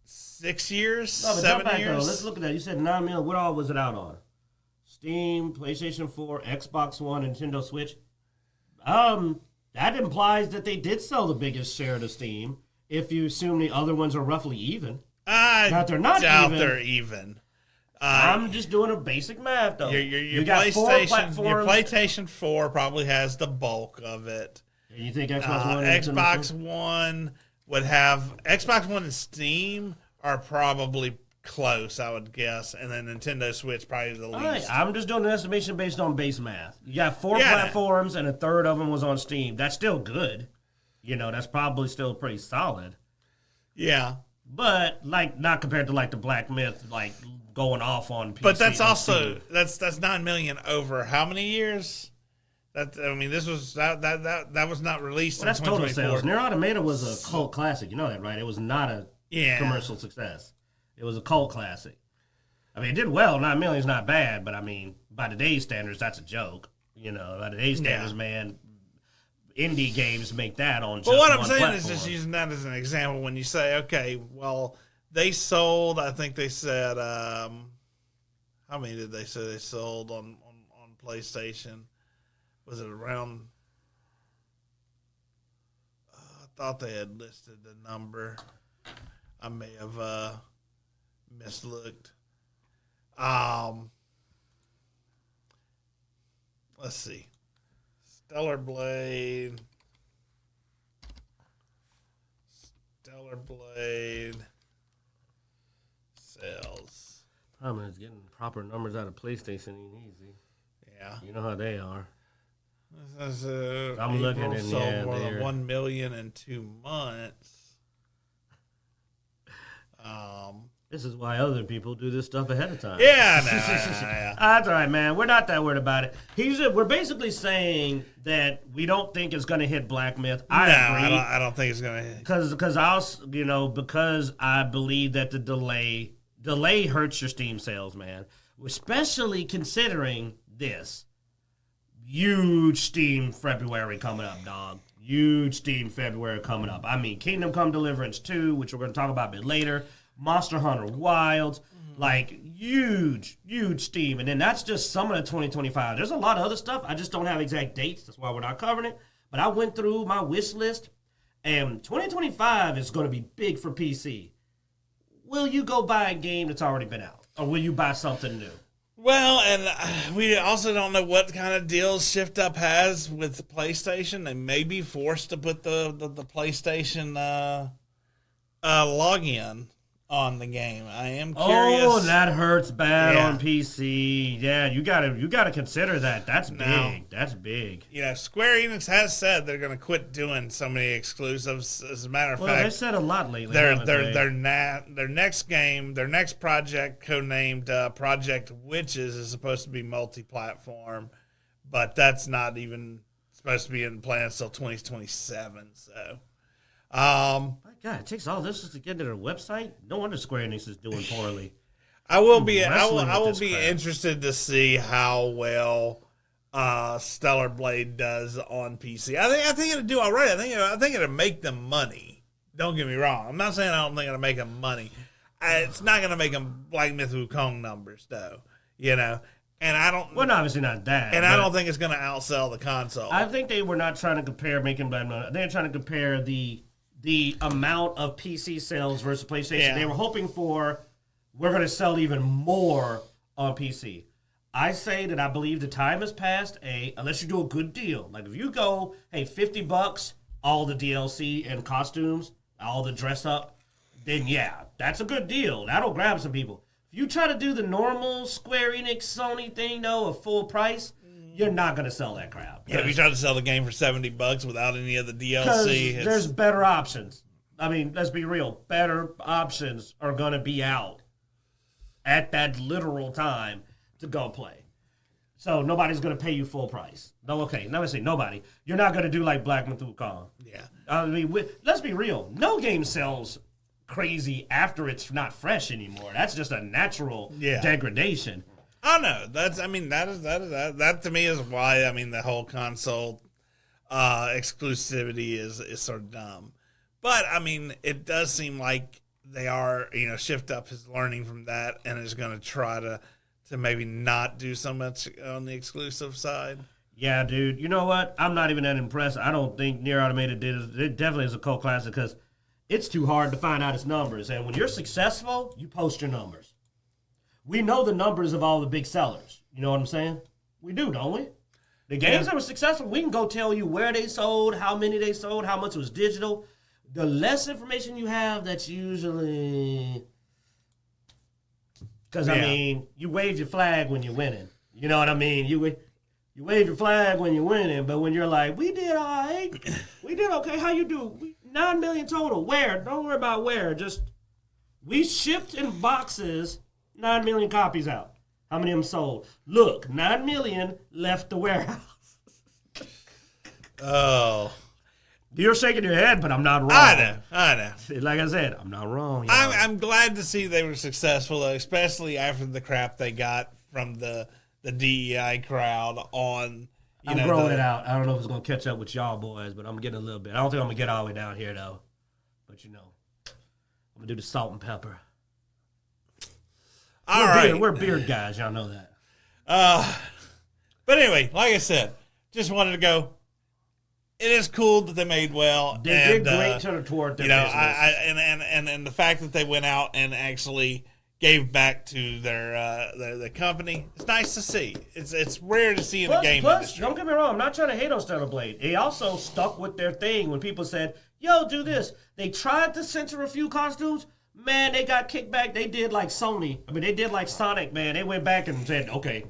6 years? No, but 7 years? Let's look at that. You said 9 million. What all was it out on? Steam, PlayStation 4, Xbox One, Nintendo Switch. That implies that they did sell the biggest share to Steam. If you assume the other ones are roughly even. Now they're not doubt even. They're even. I'm just doing a basic math, though. Your PlayStation 4 probably has the bulk of it. And you think Xbox One? Xbox One would have Xbox One and Steam are probably close, I would guess, and then Nintendo Switch probably the least. All right, I'm just doing an estimation based on base math. You got 4 platforms, and a third of them was on Steam. That's still good. That's probably still pretty solid. Yeah, but not compared to the Black Myth, going off on PC. But that's also that's 9 million over how many years? This was that was not released. Well, that's total sales. Nier Automata was a cult classic. You know that, right? It was not a commercial success. It was a cult classic. I mean, it did well. 9 million is not bad, but I mean, by today's standards, that's a joke. By today's standards, man, indie games make that on just one platform. But what I'm saying is just using that as an example. When you say, okay, well, they sold, I think they said, how many did they say they sold on PlayStation? Was it around? I thought they had listed the number. I may have mislooked. Let's see. Stellar Blade sales. Problem is getting proper numbers out of PlayStation ain't easy. Yeah. You know how they are. I'm looking at sold more than 1 million in 2 months. This is why other people do this stuff ahead of time. Yeah, no. That's all right, man. We're not that worried about it. We're basically saying that we don't think it's going to hit Black Myth. I agree. I don't think it's going to hit. Because I believe that the delay hurts your Steam sales, man. Especially considering this. Huge Steam February coming up, dog. Huge Steam February coming up. I mean, Kingdom Come Deliverance 2, which we're going to talk about a bit later. Monster Hunter Wilds. Huge Steam. And then that's just some of the 2025. There's a lot of other stuff. I just don't have exact dates. That's why we're not covering it. But I went through my wish list, and 2025 is going to be big for PC. Will you go buy a game that's already been out? Or will you buy something new? Well, and we also don't know what kind of deals Shift Up has with PlayStation. They may be forced to put the PlayStation login on the game. I am curious. Oh, that hurts bad on PC. Yeah, you gotta consider that. That's big. That's big. Square Enix has said they're going to quit doing so many exclusives. As a matter of fact, they said a lot lately. Their next game, their next project, codenamed Project Witches, is supposed to be multi-platform, but that's not even supposed to be in plans until 2027. So. My God, it takes all this just to get to their website. No wonder Square Enix is doing poorly. I will be interested to see how well Stellar Blade does on PC. I think it'll do all right. I think it'll make them money. Don't get me wrong. I'm not saying I don't think it'll make them money. It's not going to make them Black Myth Wukong numbers, though. And I don't. Well, obviously not that. And I don't think it's going to outsell the console. I think they were not trying to compare making Black Myth. They're trying to compare the amount of PC sales versus PlayStation. Yeah. They were hoping for, we're going to sell even more on PC. I say that I believe the time has passed, unless you do a good deal. Like if you go, hey, $50, all the DLC and costumes, all the dress up, then yeah, that's a good deal. That'll grab some people. If you try to do the normal Square Enix Sony thing, though, of full price, you're not going to sell that crap. Yeah, if you try to sell the game for $70 without any of the DLC, there's better options. I mean, let's be real. Better options are going to be out at that literal time to go play. So nobody's going to pay you full price. No, okay, let me say nobody. You're not going to do like Black Myth Wukong. Yeah. I mean, let's be real. No game sells crazy after it's not fresh anymore. That's just a natural degradation. I know. That to me is why the whole console exclusivity is sort of dumb. But it does seem like they are, Shift Up is learning from that and is going to try to maybe not do so much on the exclusive side. Yeah, dude. You know what? I'm not even that impressed. I don't think Nier Automata it definitely is a cult classic because it's too hard to find out its numbers. And when you're successful, you post your numbers. We know the numbers of all the big sellers. You know what I'm saying? We do, don't we? The games that were successful, we can go tell you where they sold, how many they sold, how much was digital. The less information you have, that's usually... Because, you wave your flag when you're winning. You know what I mean? You wave your flag when you're winning, but when you're like, we did all right. We did okay. How you do? 9 million total. Where? Don't worry about where. Just, we shipped in boxes 9 million copies out. How many of them sold? Look, 9 million left the warehouse. Oh. You're shaking your head, but I'm not wrong. I know. Like I said, I'm not wrong. I'm glad to see they were successful, though, especially after the crap they got from the DEI crowd on. I'm growing it out. I don't know if it's going to catch up with y'all boys, but I'm getting a little bit. I don't think I'm going to get all the way down here, though. But, I'm going to do the salt and pepper. We're beard guys. Y'all know that. But anyway, like I said, just wanted to go. It is cool that they made well. They did great toward their business. And the fact that they went out and actually gave back to their company, it's nice to see. It's rare to see in the game industry. Don't get me wrong, I'm not trying to hate on Stellar Blade. They also stuck with their thing when people said, yo, do this. They tried to censor a few costumes. Man, they got kicked back. They did like Sony. They did like Sonic, man. They went back and said, okay.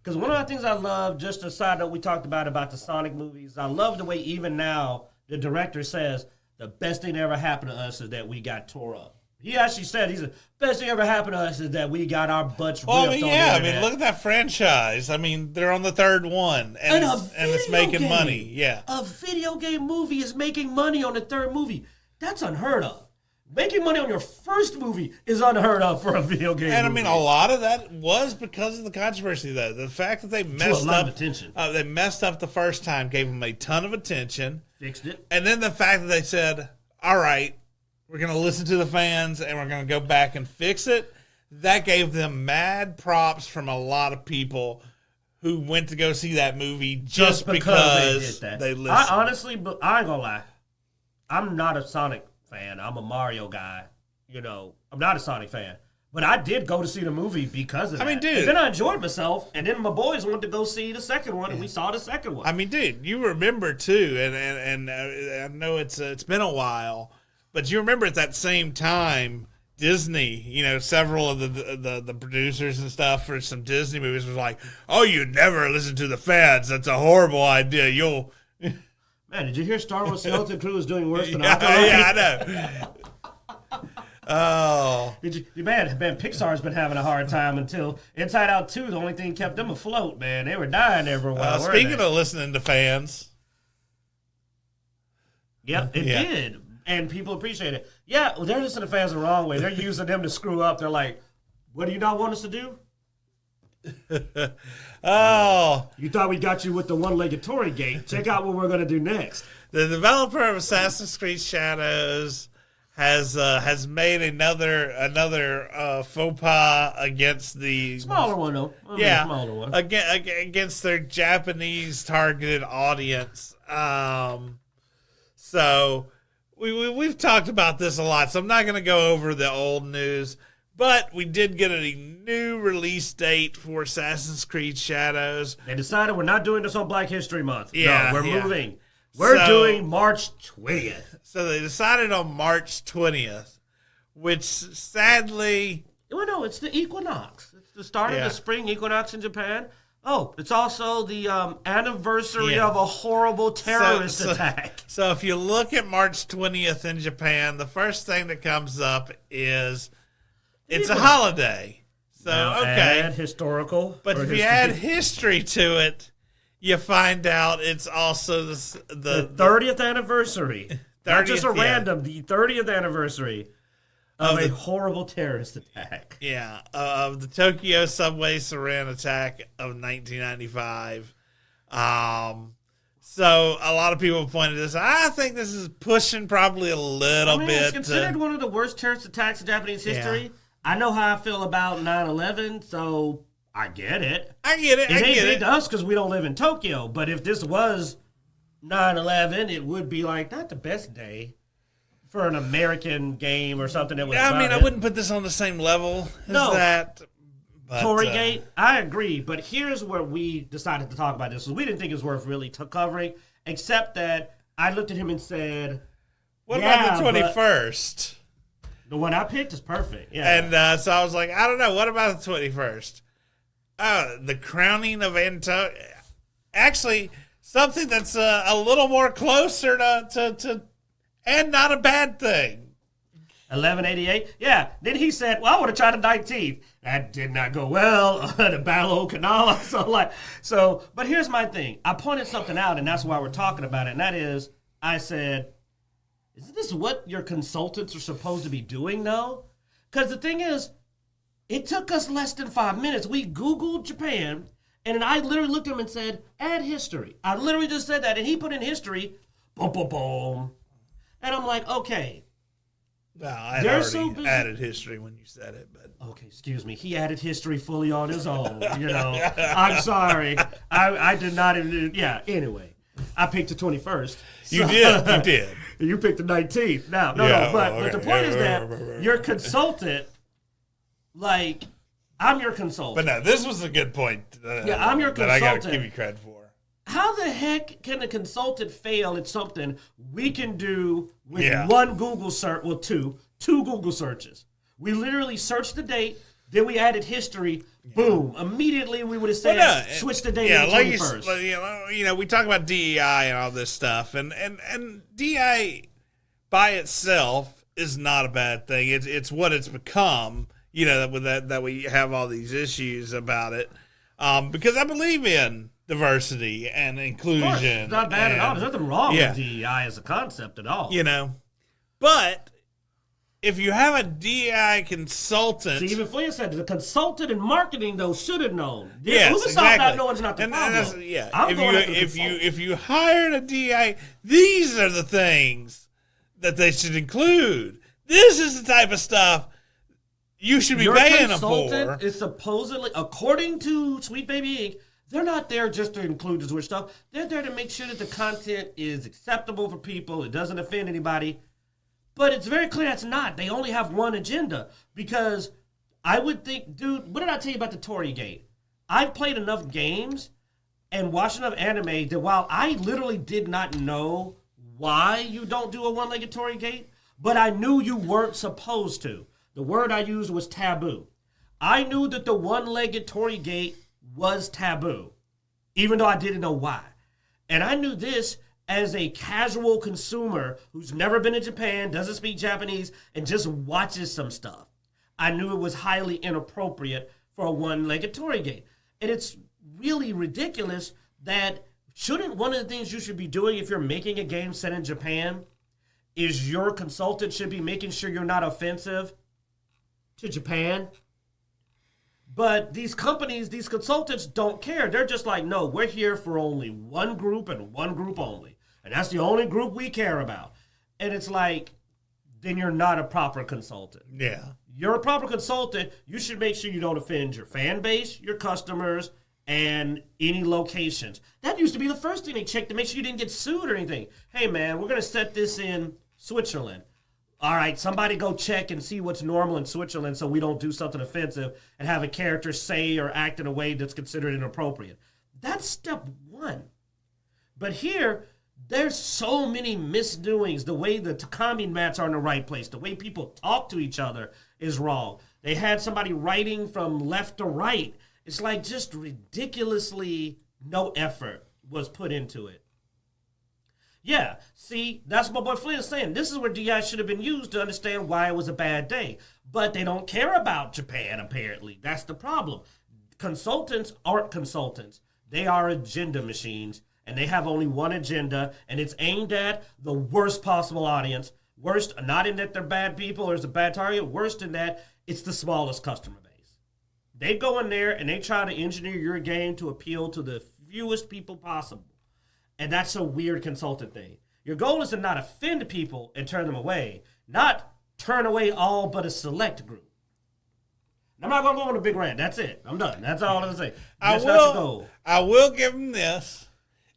Because one of the things I love, just a side note we talked about the Sonic movies, I love the way even now the director says the best thing that ever happened to us is that we got tore up. He actually said, the best thing ever happened to us is that we got our butts ripped on the internet. Look at that franchise. They're on the third one, and it's making money. Yeah. A video game movie is making money on the third movie. That's unheard of. Making money on your first movie is unheard of for a video game movie. And a lot of that was because of the controversy, though. The fact that they messed up attention. They messed up the first time, gave them a ton of attention. Fixed it. And then the fact that they said, all right, we're going to listen to the fans and we're going to go back and fix it. That gave them mad props from a lot of people who went to go see that movie just because they listened. I honestly, I ain't going to lie. I'm not a Sonic fan. I'm a Mario guy. I'm not a Sonic fan. But I did go to see the movie because of that. Dude. And then I enjoyed myself, and then my boys wanted to go see the second one, and we saw the second one. Dude, you remember, too, and I know it's been a while, but you remember at that same time, Disney, several of the producers and stuff for some Disney movies was like, oh, you never listen to the fans. That's a horrible idea. Man, did you hear Star Wars Skeleton Crew is doing worse than I know. Oh. Man, Pixar's been having a hard time until Inside Out 2, the only thing kept them afloat, man. They were dying there for a while. Speaking of listening to fans. Yep, it did. And people appreciate it. Yeah, they're listening to fans the wrong way. They're using them to screw up. They're like, what do you not want us to do? Oh. You thought we got you with the one-legged Tory gate. Check out what we're going to do next. The developer of Assassin's Creed Shadows has made another faux pas against the smaller one though. Smaller one against their Japanese targeted audience. So we've talked about this a lot, so I'm not going to go over the old news. But we did get a new release date for Assassin's Creed Shadows. They decided we're not doing this on Black History Month. Yeah, no, we're moving. We're doing March 20th. So they decided on March 20th, which sadly... Well, no, it's the equinox. It's the start of the spring equinox in Japan. Oh, it's also the anniversary of a horrible terrorist attack. So if you look at March 20th in Japan, the first thing that comes up is it's a holiday. So, now add historical. But if you add history to it, you find out it's also the 30th anniversary. 30th, not just a random, the 30th anniversary of a horrible terrorist attack. Yeah, of the Tokyo subway sarin attack of 1995. So a lot of people pointed this. I think this is pushing probably a little bit. It's considered one of the worst terrorist attacks in Japanese history. Yeah. I know how I feel about 9/11, so I get it. It ain't big to us because we don't live in Tokyo. But if this was 9/11, it would be like not the best day for an American game or something that was. Yeah, I mean, I wouldn't put this on the same level as that. But, Torygate, I agree. But here's where we decided to talk about this. We didn't think it was worth really covering, except that I looked at him and said, "What about the 21st?" The one I picked is perfect. Yeah. And so I was like, I don't know. What about the 21st? The crowning of Antonio. Actually, something that's a little more closer to and not a bad thing. 1188. Yeah. Then he said, well, I would have tried the 19th. That did not go well. The Battle of Okinawa. But here's my thing. I pointed something out, and that's why we're talking about it. And that is, I said, isn't this what your consultants are supposed to be doing, though? Because the thing is, it took us less than 5 minutes. We Googled Japan, and then I literally looked at him and said, add history. I literally just said that, and he put in history, boom, boom, boom. And I'm like, okay. Well, I had already added history when you said it, but okay, excuse me. He added history fully on his own. I'm sorry. I did not even. Yeah. Anyway, I picked the 21st. You did. You picked the 19th. Now, no. But the point is that your consultant, like, I'm your consultant. But no, this was a good point. I'm your consultant. That I got to give you credit for. How the heck can a consultant fail at something we can do with one Google search, well, two Google searches? We literally searched the date, then we added history, boom. Immediately we would have said, switch the date to the 21st. We talk about DEI and all this stuff, and DEI by itself is not a bad thing. It's what it's become, that we have all these issues about it, because I believe in diversity and inclusion. It's not bad at all. There's nothing wrong with DEI as a concept at all. But if you have a DEI consultant... See, even Flynn said the consultant in marketing, though, should have known. Yes, exactly. Not knowing is not the problem. If you hired a DEI, these are the things that they should include. This is the type of stuff you should be paying them for. Your consultant is supposedly, according to Sweet Baby Inc., they're not there just to include this weird stuff. They're there to make sure that the content is acceptable for people. It doesn't offend anybody. But it's very clear it's not. They only have one agenda. Because I would think, dude, what did I tell you about the Torygate? I've played enough games and watched enough anime that while I literally did not know why you don't do a one-legged Torygate, but I knew you weren't supposed to. The word I used was taboo. I knew that the one-legged Torygate was taboo, even though I didn't know why. And I knew this as a casual consumer who's never been in Japan, doesn't speak Japanese, and just watches some stuff. I knew it was highly inappropriate for a one-legged Torygate. And it's really ridiculous that shouldn't one of the things you should be doing if you're making a game set in Japan is your consultant should be making sure you're not offensive to Japan? But these companies, these consultants don't care. They're just like, no, we're here for only one group and one group only. And that's the only group we care about. And it's like, then you're not a proper consultant. Yeah. You're a proper consultant. You should make sure you don't offend your fan base, your customers, and any locations. That used to be the first thing they checked to make sure you didn't get sued or anything. Hey, man, we're going to set this in Switzerland. All right, somebody go check and see what's normal in Switzerland so we don't do something offensive and have a character say or act in a way that's considered inappropriate. That's step one. But here, there's so many misdoings. The way the Takami mats are in the right place, the way people talk to each other is wrong. They had somebody writing from left to right. It's like just ridiculously no effort was put into it. Yeah, see, that's what my boy Flynn is saying. This is where DI should have been used to understand why it was a bad day. But they don't care about Japan, apparently. That's the problem. Consultants aren't consultants. They are agenda machines, and they have only one agenda, and it's aimed at the worst possible audience. Worst, not in that they're bad people or it's a bad target. Worst in that it's the smallest customer base. They go in there, and they try to engineer your game to appeal to the fewest people possible. And that's a weird consultant thing. Your goal is to not offend people and turn them away, not turn away all but a select group. I'm not going to go on a big rant. That's it. I'm done. That's all I'm going to say. That's not your goal. I will give them this.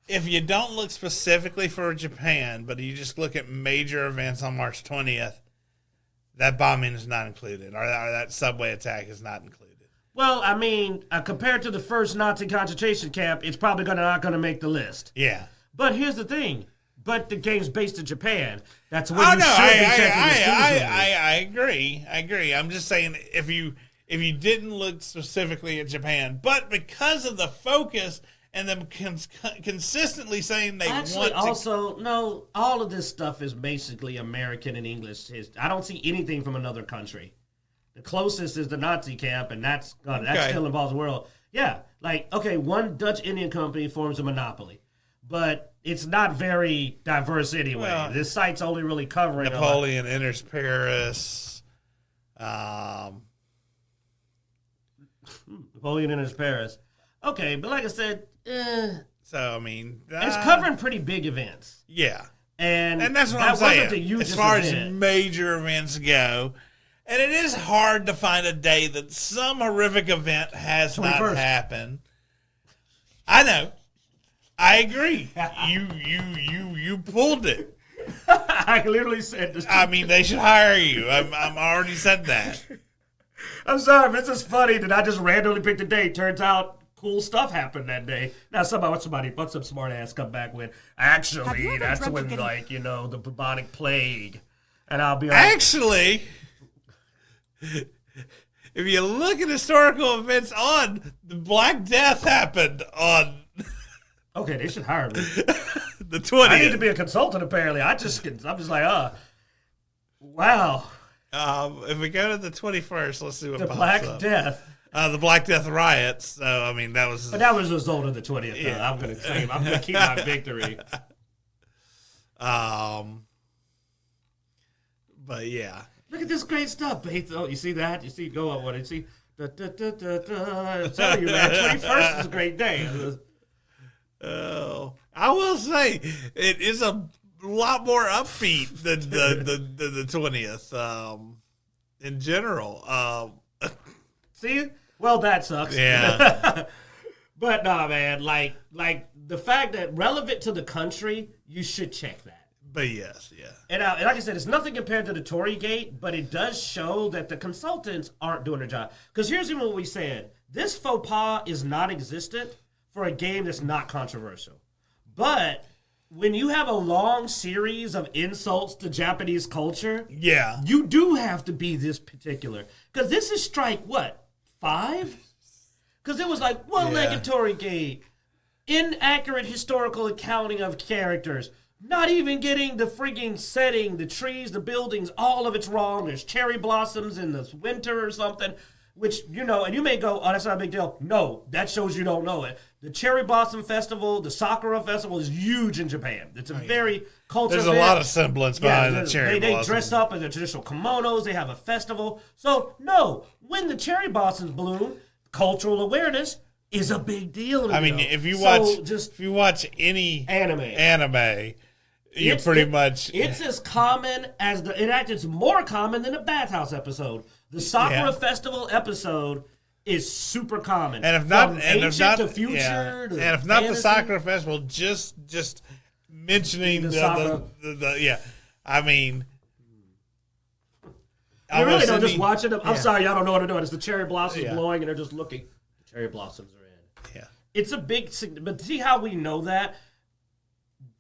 If you don't look specifically for Japan, but you just look at major events on March 20th, that bombing is not included, or that subway attack is not included. Well, I mean, compared to the first Nazi concentration camp, it's probably not going to make the list. Yeah. But here's the thing. But the game's based in Japan. That's where you should be checking the students. I agree. I'm just saying if you didn't look specifically at Japan, but because of the focus and them consistently saying they want to... also, no, all of this stuff is basically American and English history. I don't see anything from another country. The closest is the Nazi camp, and that still involves the world. Yeah, like, okay, one Dutch Indian company forms a monopoly, but it's not very diverse anyway. Well, this site's only really covering... Napoleon enters Paris. Napoleon enters Paris. Okay, but like I said... So, I mean... it's covering pretty big events. Yeah. And that's what I'm saying. As far as major events go... And it is hard to find a day that some horrific event has 21st. Not happened. I know. I agree. You pulled it. I literally said this. I mean, they should hire you. I'm already said that. I'm sorry, but it's just funny that I just randomly picked a date. Turns out cool stuff happened that day. Now what's some smart ass come back with? Actually, that's when the bubonic plague, and I'll be like, actually. If you look at historical events the Black Death happened on... Okay, they should hire me. The 20th. I need to be a consultant, apparently. I'm just like, wow. If we go to the 21st, let's see what the pops Black up. Death. The Black Death riots. So, I mean, that was... But that was a result of the 20th. Yeah. I'm going to claim. I'm going to keep my victory. But, yeah. Look at this great stuff, Bates. Oh, you see that? You see, go up one. You see, I'm telling you, man, 21st is a great day. Oh, I will say it is a lot more upbeat than the 20th. In general, see, well, that sucks. Yeah, but no, man, like the fact that relevant to the country, you should check that. But yes, yeah. And like I said, it's nothing compared to the Tory Gate, but it does show that the consultants aren't doing their job. Because here's even what we said. This faux pas is not existent for a game that's not controversial. But when you have a long series of insults to Japanese culture, yeah, you do have to be this particular. Because this is strike, what, 5? Because it was like one-legged Tory Gate, inaccurate historical accounting of characters, not even getting the freaking setting, the trees, the buildings, all of it's wrong. There's cherry blossoms in the winter or something, which, and you may go, oh, that's not a big deal. No, that shows you don't know it. The Cherry Blossom Festival, the Sakura Festival is huge in Japan. It's a very cultural There's a lot of semblance behind the Cherry Blossom. They dress up in their traditional kimonos. They have a festival. So, no, when the cherry blossoms bloom, cultural awareness is a big deal. I mean, if you watch any anime, you're pretty much... It's as common as it's more common than a Bathhouse episode. The Sakura Festival episode is super common. And if not, to future, and if not the Sakura Festival, just mentioning the I mean... You really don't just watching them. I'm sorry, y'all don't know what they're doing. It's the cherry blossoms blowing, and they're just looking. The cherry blossoms are in. Yeah. It's a big... But see how we know that?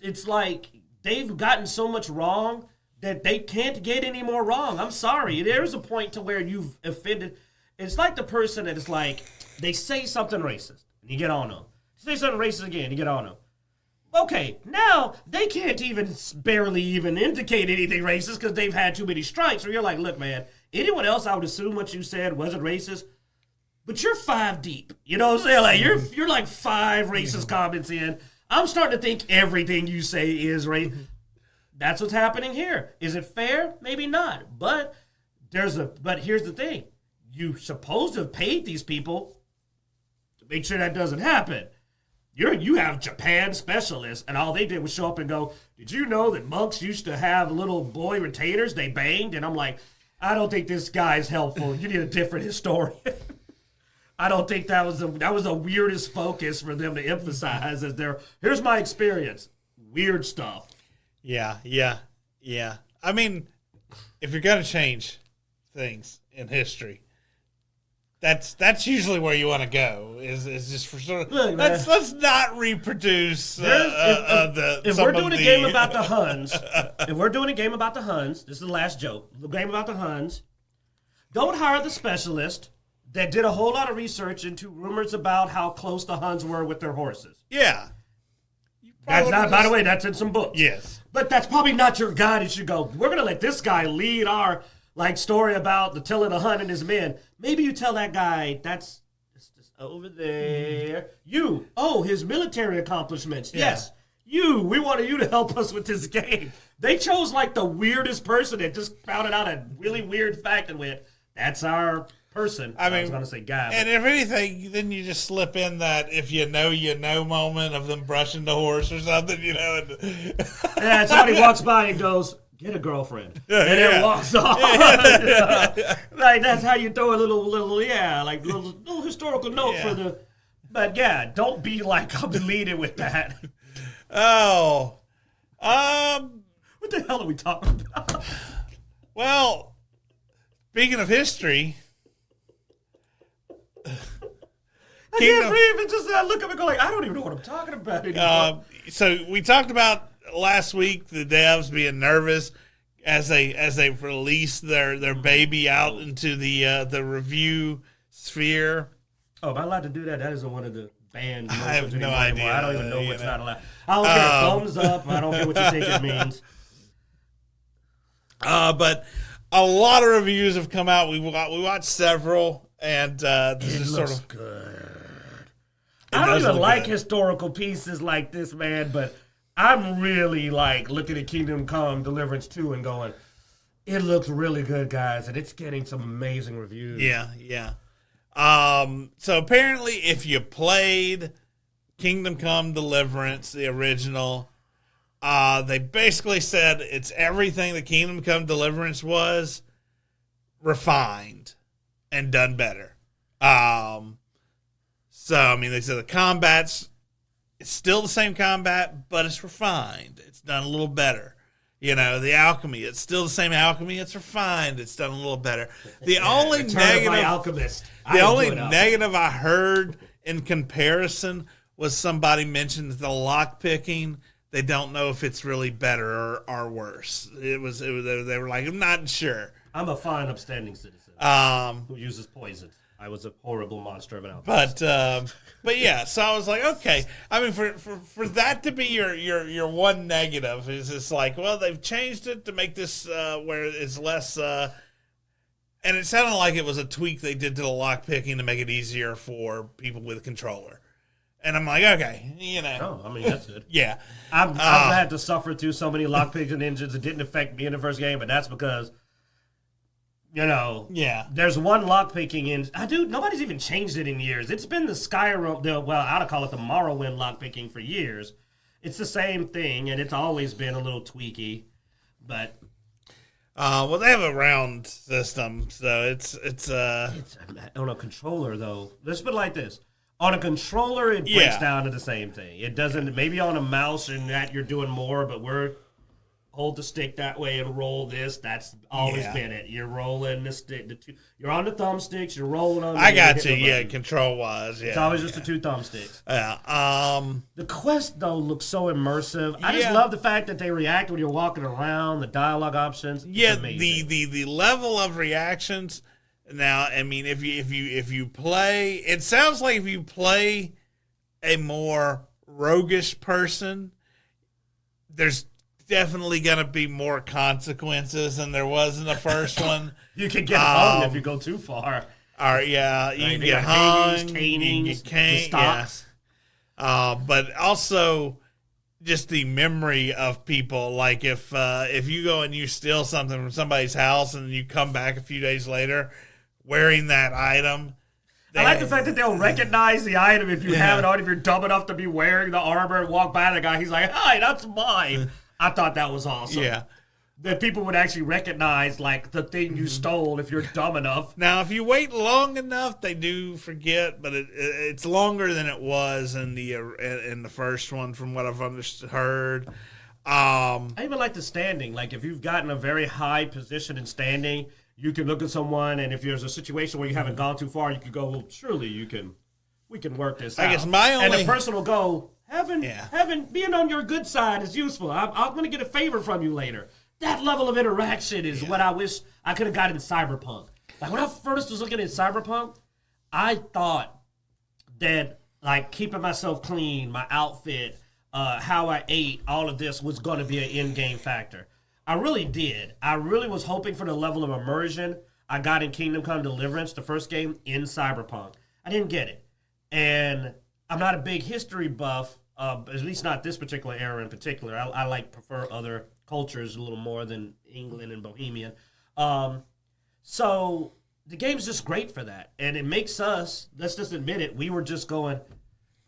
it's like they've gotten so much wrong that they can't get any more wrong. I'm sorry. There's a point to where you've offended. It's like the person that is like, they say something racist, and you get on them. Say something racist again, you get on them. Okay, now they can't even barely even indicate anything racist because they've had too many strikes. So you're like, look, man, anyone else I would assume what you said wasn't racist, but you're 5 deep. You know what I'm saying? Like you're like 5 racist comments in. I'm starting to think everything you say is racist. That's what's happening here. Is it fair? Maybe not. But here's the thing. You're supposed to have paid these people to make sure that doesn't happen. You have Japan specialists, and all they did was show up and go, did you know that monks used to have little boy retainers they banged? And I'm like, I don't think this guy's helpful. You need a different historian. I don't think that was the weirdest focus for them to emphasize as here's my experience. Weird stuff. Yeah. I mean, if you're going to change things in history, that's usually where you want to go. Is just for sort of let's not reproduce if we're doing a game about the Huns. If we're doing a game about the Huns, this is the last joke. The game about the Huns. Don't hire the specialist that did a whole lot of research into rumors about how close the Huns were with their horses. Yeah. That's not, by the way, that's in some books. Yes. But that's probably not your guy that should go, we're going to let this guy lead our story about the Attila the Hun and his men. Maybe you tell that guy, that's just over there. His military accomplishments. Yeah. Yes. We wanted you to help us with this game. They chose like the weirdest person that just found out a really weird fact and went, that's our person. I was going to say guy. And if anything, then you just slip in that if you know moment of them brushing the horse or something, you know. And somebody walks by and goes, get a girlfriend. And then walks off. Like, that's how you throw a little historical note for the. But yeah, don't be like, I'll be leading with that. Oh. What the hell are we talking about? Well, speaking of history. I can't breathe. It's just I look up and go like, I don't even know what I'm talking about anymore. So we talked about last week the devs being nervous as they release their baby out into the review sphere. Oh, am I allowed to do that? That isn't one of the banned. I have no idea. I don't even know what's not allowed. I don't care. Thumbs up. I don't care what you think it means. But a lot of reviews have come out. We watched several, and this is sort of good. I don't even like historical pieces like this, man, but I'm really like looking at Kingdom Come Deliverance 2 and going, it looks really good, guys, and it's getting some amazing reviews. Yeah. So apparently if you played Kingdom Come Deliverance, the original, they basically said it's everything that Kingdom Come Deliverance was refined and done better. So, I mean, they said the combat's, it's still the same combat, but it's refined. It's done a little better. You know, the alchemy, it's still the same alchemy. It's refined. It's done a little better. The only negative I heard in comparison was somebody mentioned the lock picking. They don't know if it's really better or worse. They were like, I'm not sure. I'm a fine, upstanding citizen who uses poison. I was a horrible monster of an alchemist. But yeah, so I was like, okay. I mean, for that to be your one negative is just like, well, they've changed it to make this where it's less. And it sounded like it was a tweak they did to the lock picking to make it easier for people with a controller. And I'm like, okay, you know. Oh, I mean, that's good. Yeah. I've had to suffer through so many lock picking engines. It didn't affect me in the first game, but that's because. You know, there's one lockpicking in. Nobody's even changed it in years. It's been the Skyrim, I'd call it the Morrowind lockpicking for years. It's the same thing, and it's always been a little tweaky. But well, they have a round system, so it's on a controller though. Let's put it like this: on a controller, it breaks down to the same thing. It doesn't. Maybe on a mouse and that you're doing more, but we're hold the stick that way and roll this. That's always been it. You're rolling the stick. You're on the thumbsticks. You're rolling on. I got you. Yeah, control wise. Yeah, it's always just the 2 thumbsticks. Yeah. The quest though looks so immersive. I just love the fact that they react when you're walking around. The dialogue options. Yeah, the level of reactions. Now, I mean, if you play, it sounds like if you play a more roguish person, there's definitely going to be more consequences than there was in the first one. You can get hung if you go too far. You can get hung, canings, but also just the memory of people. Like if you go and you steal something from somebody's house and you come back a few days later wearing that item. I like the fact that they'll recognize the item if you have it on. If you're dumb enough to be wearing the armor and walk by the guy, he's like, "Hi, that's mine." I thought that was awesome. Yeah. That people would actually recognize like the thing you stole if you're dumb enough. Now, if you wait long enough, they do forget, but it's longer than it was in the first one, from what I've heard. I even like the standing. Like if you've gotten a very high position in standing, you can look at someone, and if there's a situation where you haven't gone too far, you could go, "Well, surely we can work this out." I guess and the person will go, being on your good side is useful. I'm going to get a favor from you later. That level of interaction is what I wish I could have got in Cyberpunk. Like when I first was looking at Cyberpunk, I thought that like keeping myself clean, my outfit, how I ate, all of this was going to be an in-game factor. I really did. I really was hoping for the level of immersion I got in Kingdom Come Deliverance, the first game, in Cyberpunk. I didn't get it. And I'm not a big history buff, at least not this particular era in particular. I prefer other cultures a little more than England and Bohemian. So the game's just great for that. And it makes us, let's just admit it, we were just going,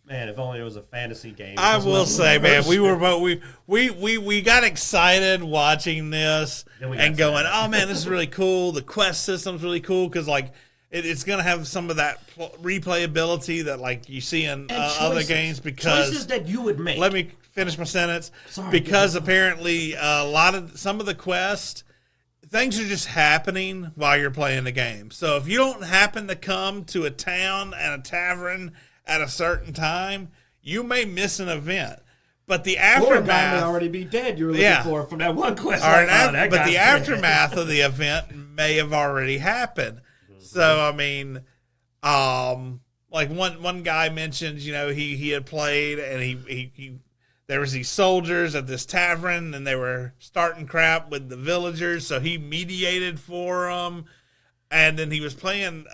man, if only it was a fantasy game. I will say, man, we got excited watching this and going, "Oh man, this is really cool. The quest system's really cool," because like it's gonna have some of that replayability that like you see in other games. Because choices that you would make. Let me finish my sentence. Sorry, because apparently some of the quests, things are just happening while you're playing the game. So if you don't happen to come to a town and a tavern at a certain time, you may miss an event. But the aftermath may already be dead. You're looking for from that one quest. But the aftermath of the event may have already happened. So I mean, like one guy mentions, he had played and he there was these soldiers at this tavern and they were starting crap with the villagers, so he mediated for them, and then he was playing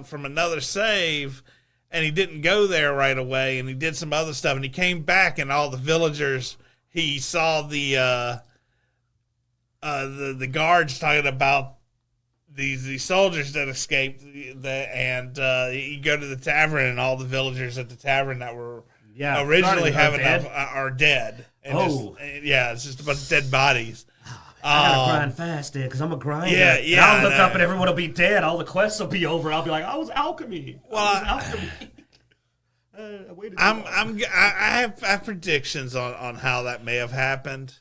from another save. And he didn't go there right away, and he did some other stuff, and he came back, and all the villagers, he saw the guards talking about these soldiers that escaped, and you go to the tavern, and all the villagers at the tavern that were originally are dead. And it's just a bunch of dead bodies. I gotta grind fast, Dad, because I'm a grinder. Yeah. And I'll look up and everyone will be dead. All the quests will be over. I'll be like, I was alchemy. I have predictions on how that may have happened.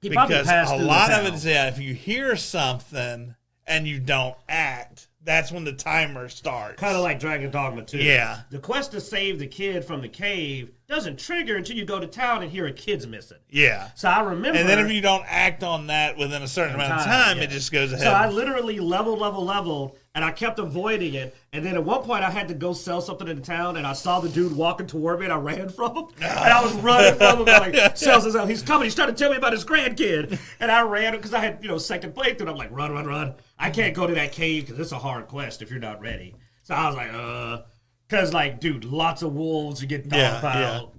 Because a lot of it is if you hear something and you don't act, that's when the timer starts. Kind of like Dragon Dogma 2. Yeah. The quest to save the kid from the cave doesn't trigger until you go to town and hear a kid's missing. Yeah. So I remember. And then if you don't act on that within a certain amount of time, it just goes ahead. So I literally leveled, and I kept avoiding it. And then at one point I had to go sell something in the town, and I saw the dude walking toward me, and I ran from him. And I was running from him, like, sells himself. He's coming. He's trying to tell me about his grandkid. And I ran because I had, second playthrough. And I'm like, run. I can't go to that cave because it's a hard quest if you're not ready. So I was like, because, like, dude, lots of wolves, you get dog piled.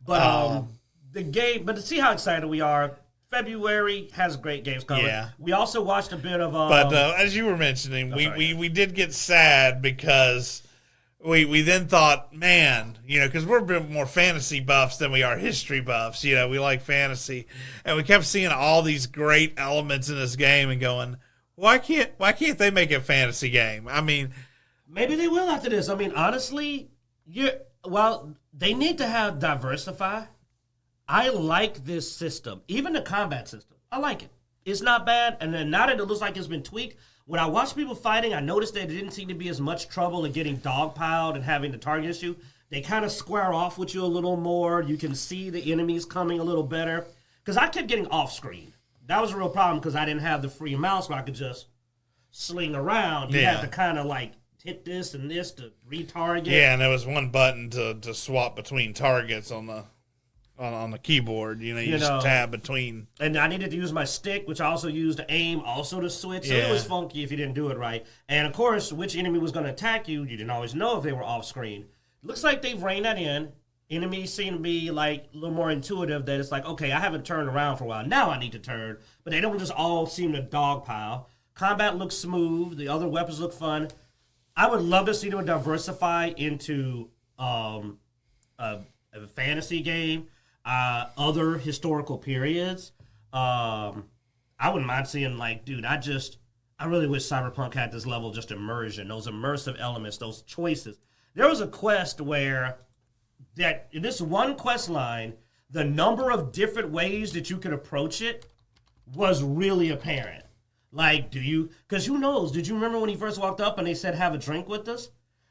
But the game, but to see how excited we are, February has great games coming. Yeah. We also watched a bit of. But as you were mentioning, we did get sad because we then thought, man, because we're a bit more fantasy buffs than we are history buffs. We like fantasy, and we kept seeing all these great elements in this game and going, why can't they make a fantasy game? I mean, maybe they will after this. I mean, honestly, they need to diversify. I like this system. Even the combat system. I like it. It's not bad. And then now that it looks like it's been tweaked, when I watch people fighting, I noticed that it didn't seem to be as much trouble in getting dogpiled and having the target issue. They kind of square off with you a little more. You can see the enemies coming a little better. Because I kept getting off screen. That was a real problem because I didn't have the free mouse where I could just sling around. You had to kind of like hit this and this to retarget. Yeah, and there was one button to swap between targets on the keyboard. You just tab between. And I needed to use my stick, which I also used to aim, also to switch. So it was funky if you didn't do it right. And of course, which enemy was going to attack you, you didn't always know if they were off screen. Looks like they've reined that in. Enemies seem to be like a little more intuitive that it's like, okay, I haven't turned around for a while. Now I need to turn. But they don't just all seem to dogpile. Combat looks smooth. The other weapons look fun. I would love to see them diversify into a fantasy game, other historical periods. I wouldn't mind seeing I really wish Cyberpunk had this level of just immersion, those immersive elements, those choices. There was a quest where that in this one quest line, the number of different ways that you could approach it was really apparent. Like, because who knows, did you remember when he first walked up and they said, have a drink with us?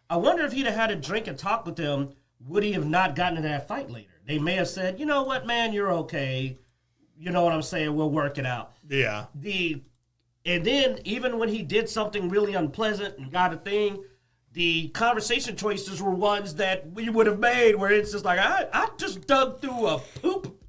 I wonder if he'd have had a drink and talked with them, would he have not gotten into that fight later? They may have said, you know what, man, you're okay. You know what I'm saying? We'll work it out. Yeah. And then even when he did something really unpleasant and got a thing, the conversation choices were ones that we would have made where it's just like, I just dug through a poop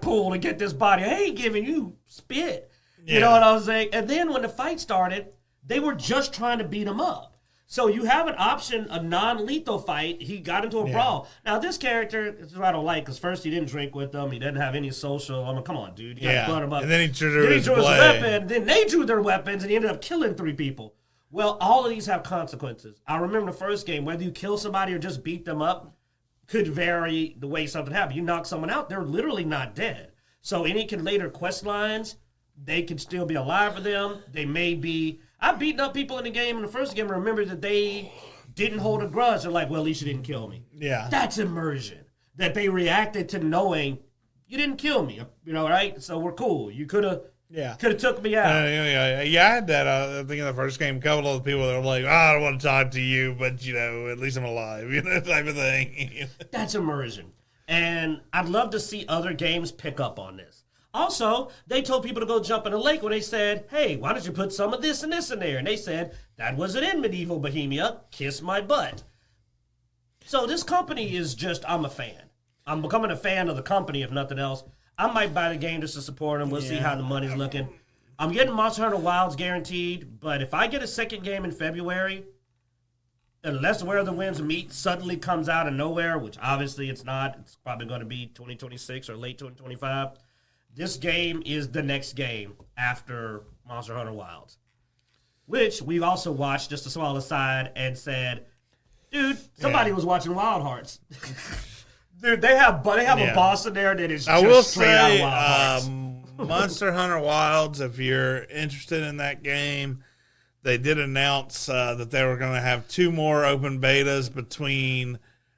pool to get this body. I ain't giving you spit. You know what I'm saying? And then when the fight started, they were just trying to beat him up. So you have an option, a non-lethal fight. He got into a brawl. Now, this character, this is what I don't like, because first he didn't drink with them. He didn't have any social. I mean, come on, dude. You got to blood him up. And then he drew his weapon. Then they drew their weapons, and he ended up killing 3 people. Well, all of these have consequences. I remember the first game, whether you kill somebody or just beat them up could vary the way something happened. You knock someone out, they're literally not dead. So any later quest lines, they can still be alive for them. They may be... I've beaten up people in the game in the first game and remember that they didn't hold a grudge. They're like, well, at least you didn't kill me. Yeah. That's immersion. That they reacted to knowing you didn't kill me, right? So we're cool. You could have took me out. I had that. I think in the first game, a couple of the people that were like, I don't want to talk to you, but, at least I'm alive, type of thing. That's immersion. And I'd love to see other games pick up on this. Also, they told people to go jump in a lake when they said, hey, why don't you put some of this and this in there? And they said, that wasn't in medieval Bohemia. Kiss my butt. So this company is just, I'm a fan. I'm becoming a fan of the company, if nothing else. I might buy the game just to support them. We'll see how the money's looking. I'm getting Monster Hunter Wilds guaranteed, but if I get a second game in February, unless Where the Winds Meet suddenly comes out of nowhere, which obviously it's not, it's probably going to be 2026 or late 2025, this game is the next game after Monster Hunter Wilds, which we've also watched, just a small aside, and said, dude, somebody was watching Wild Hearts. Dude, they have a boss in there that is just straight out of Wild Hearts. Monster Hunter Wilds, if you're interested in that game, they did announce that they were going to have 2 more open betas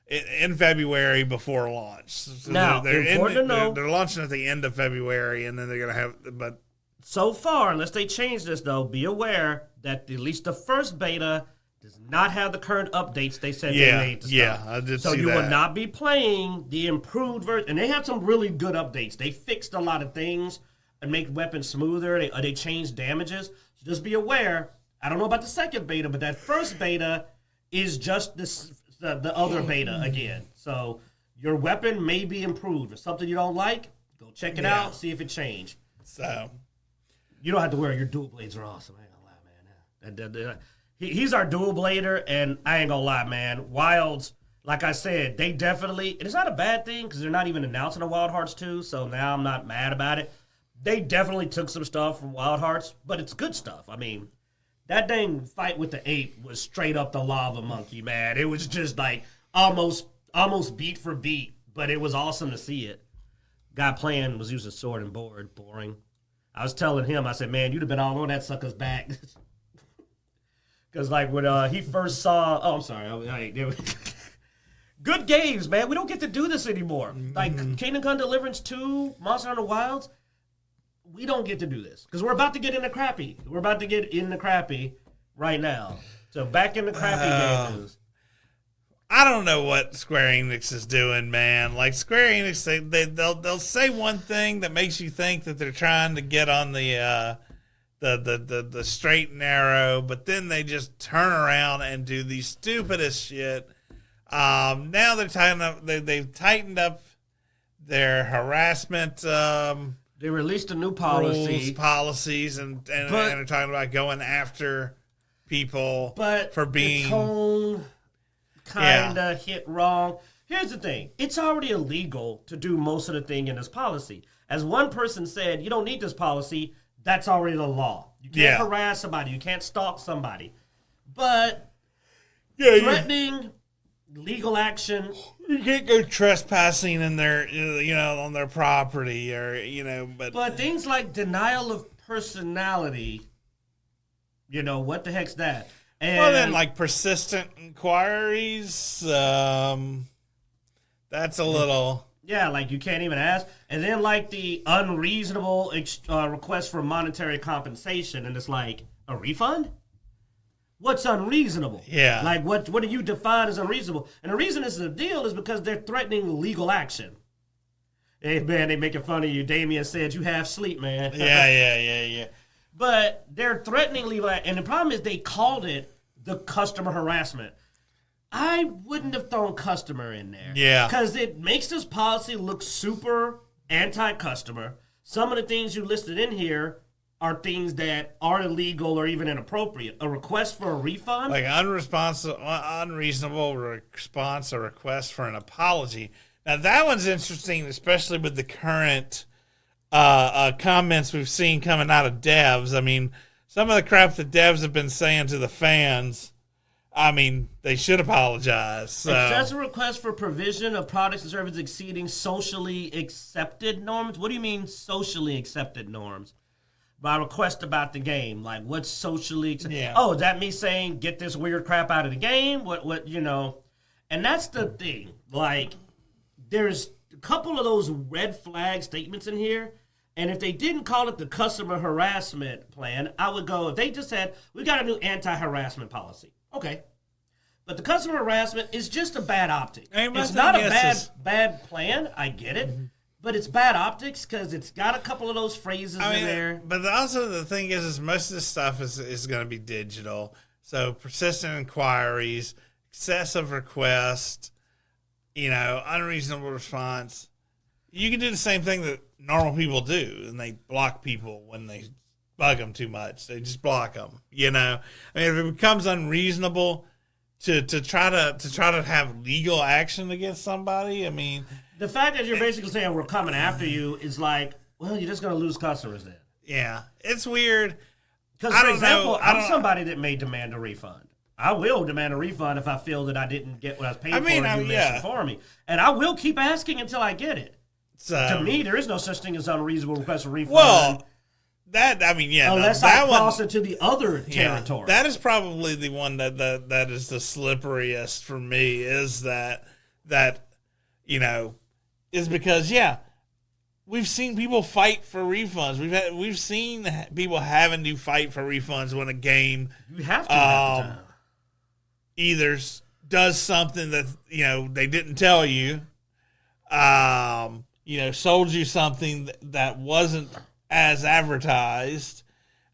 in February before launch. So now, important to know, they're launching at the end of February, and then they're going to have. But so far, unless they change this, though, be aware that at least the first beta does not have the current updates they said they made to stuff. I did so see you that. will not be playing the improved version. And they had some really good updates. They fixed a lot of things and make weapons smoother. They changed damages. So just be aware. I don't know about the second beta, but that first beta is just the other beta again. So your weapon may be improved. If something you don't like, go check it out, see if it changed. So you don't have to worry. Your dual blades are awesome. I ain't gonna lie, man. He's our dual blader, and I ain't gonna lie, man. Wilds, like I said, they definitely, and it's not a bad thing because they're not even announcing a Wild Hearts 2, so now I'm not mad about it. They definitely took some stuff from Wild Hearts, but it's good stuff. I mean, that dang fight with the ape was straight up the lava monkey, man. It was just like almost beat for beat, but it was awesome to see it. Guy playing was using sword and board, boring. I was telling him, I said, man, you'd have been all on that sucker's back. Because, like, when he first saw... Oh, I'm sorry. Good games, man. We don't get to do this anymore. Like Kingdom Come Deliverance 2, Monster Hunter Wilds, we don't get to do this because we're about to get into crappy. We're about to get into crappy right now. So back in the crappy game news. I don't know what Square Enix is doing, man. Like Square Enix, they'll say one thing that makes you think that they're trying to get on the straight and narrow, but then they just turn around and do the stupidest shit. Now they're they've tightened up their harassment. They released a new policies, and are talking about going after people for being. The tone kind of hit wrong. Here's the thing. It's already illegal to do most of the thing in this policy. As one person said, you don't need this policy. That's already the law. You can't harass somebody. You can't stalk somebody. But threatening legal action. You can't go trespassing in their, on their property But things like denial of personality, what the heck's that? And well, then, like persistent inquiries, that's a little. Yeah, like you can't even ask. And then, like the unreasonable request for monetary compensation, and it's like a refund. What's unreasonable? Yeah. Like what do you define as unreasonable? And the reason this is a deal is because they're threatening legal action. Hey man, they making fun of you. Damien said you half sleep, man. Yeah. But they're threatening legal action. And the problem is they called it the customer harassment. I wouldn't have thrown customer in there. Yeah. Because it makes this policy look super anti-customer. Some of the things you listed in here are things that are illegal or even inappropriate. A request for a refund? Like unreasonable response or request for an apology. Now, that one's interesting, especially with the current comments we've seen coming out of devs. I mean, some of the crap that devs have been saying to the fans, I mean, they should apologize. So. Excessive request for provision of products and services exceeding socially accepted norms? What do you mean socially accepted norms? By request about the game, like what's socially accepted? Yeah. Oh, is that me saying get this weird crap out of the game? What And that's the thing. Like, there's a couple of those red flag statements in here. And if they didn't call it the customer harassment plan, I would go, if they just said, we got a new anti-harassment policy. Okay. But the customer harassment is just a bad optic. It's not a bad plan. I get it. Mm-hmm. But it's bad optics because it's got a couple of those phrases in there. But also the thing is most of this stuff is going to be digital. So persistent inquiries, excessive request, unreasonable response. You can do the same thing that normal people do, and they block people when they bug them too much. They just block them. I mean, if it becomes unreasonable to try to have legal action against somebody, I mean. The fact that you're basically saying we're coming after you is like, well, you're just going to lose customers then. Yeah, it's weird. Because, for example, I'm somebody that may demand a refund. I will demand a refund if I feel that I didn't get what I was paying for and you mentioned for me. And I will keep asking until I get it. So, to me, there is no such thing as unreasonable request for refund. Well, unless I cross into the other territory. That is probably the one that is the slipperiest for me, is that is because, we've seen people fight for refunds. We've seen people having to fight for refunds when a game you have to either does something that they didn't tell you, sold you something that wasn't as advertised,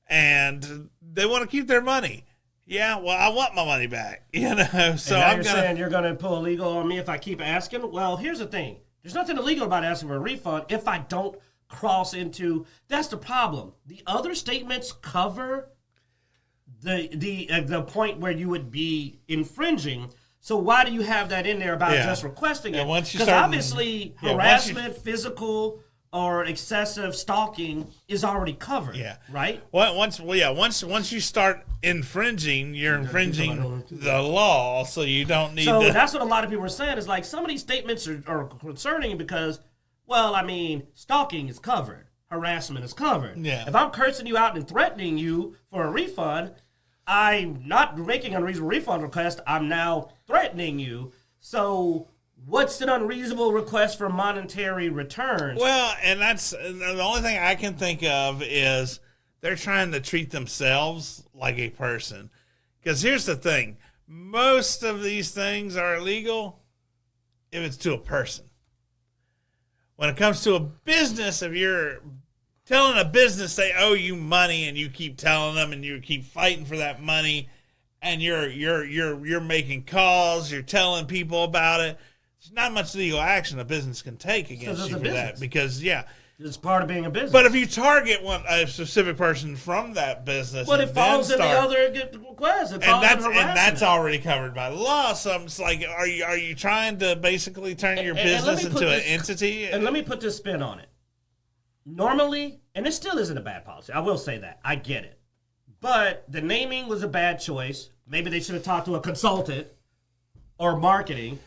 and they want to keep their money. Yeah, well, I want my money back. So you're saying you're going to pull illegal on me if I keep asking. Well, here's the thing. There's nothing illegal about asking for a refund if I don't cross into. That's the problem. The other statements cover the point where you would be infringing. So why do you have that in there about just requesting it? Because obviously harassment, physical or excessive stalking is already covered. Yeah. Right. Once you start infringing, you're infringing the law. So you don't need. So that's what a lot of people are saying. Is like some of these statements are concerning because, well, I mean, stalking is covered, harassment is covered. Yeah. If I'm cursing you out and threatening you for a refund, I'm not making an unreasonable refund request. I'm now threatening you. So what's an unreasonable request for monetary returns? Well, and that's the only thing I can think of is they're trying to treat themselves like a person. Because here's the thing. Most of these things are illegal if it's to a person. When it comes to a business, if you're telling a business they owe you money and you keep telling them and you keep fighting for that money and you're making calls, you're telling people about it, there's not much legal action a business can take against you for that. Because, it's part of being a business. But if you target a specific person from that business, but it falls in the other request. And that's already covered by the law. So it's like, are you trying to basically turn your business into an entity? And let me put this spin on it. Normally, and it still isn't a bad policy. I will say that. I get it. But the naming was a bad choice. Maybe they should have talked to a consultant or marketing.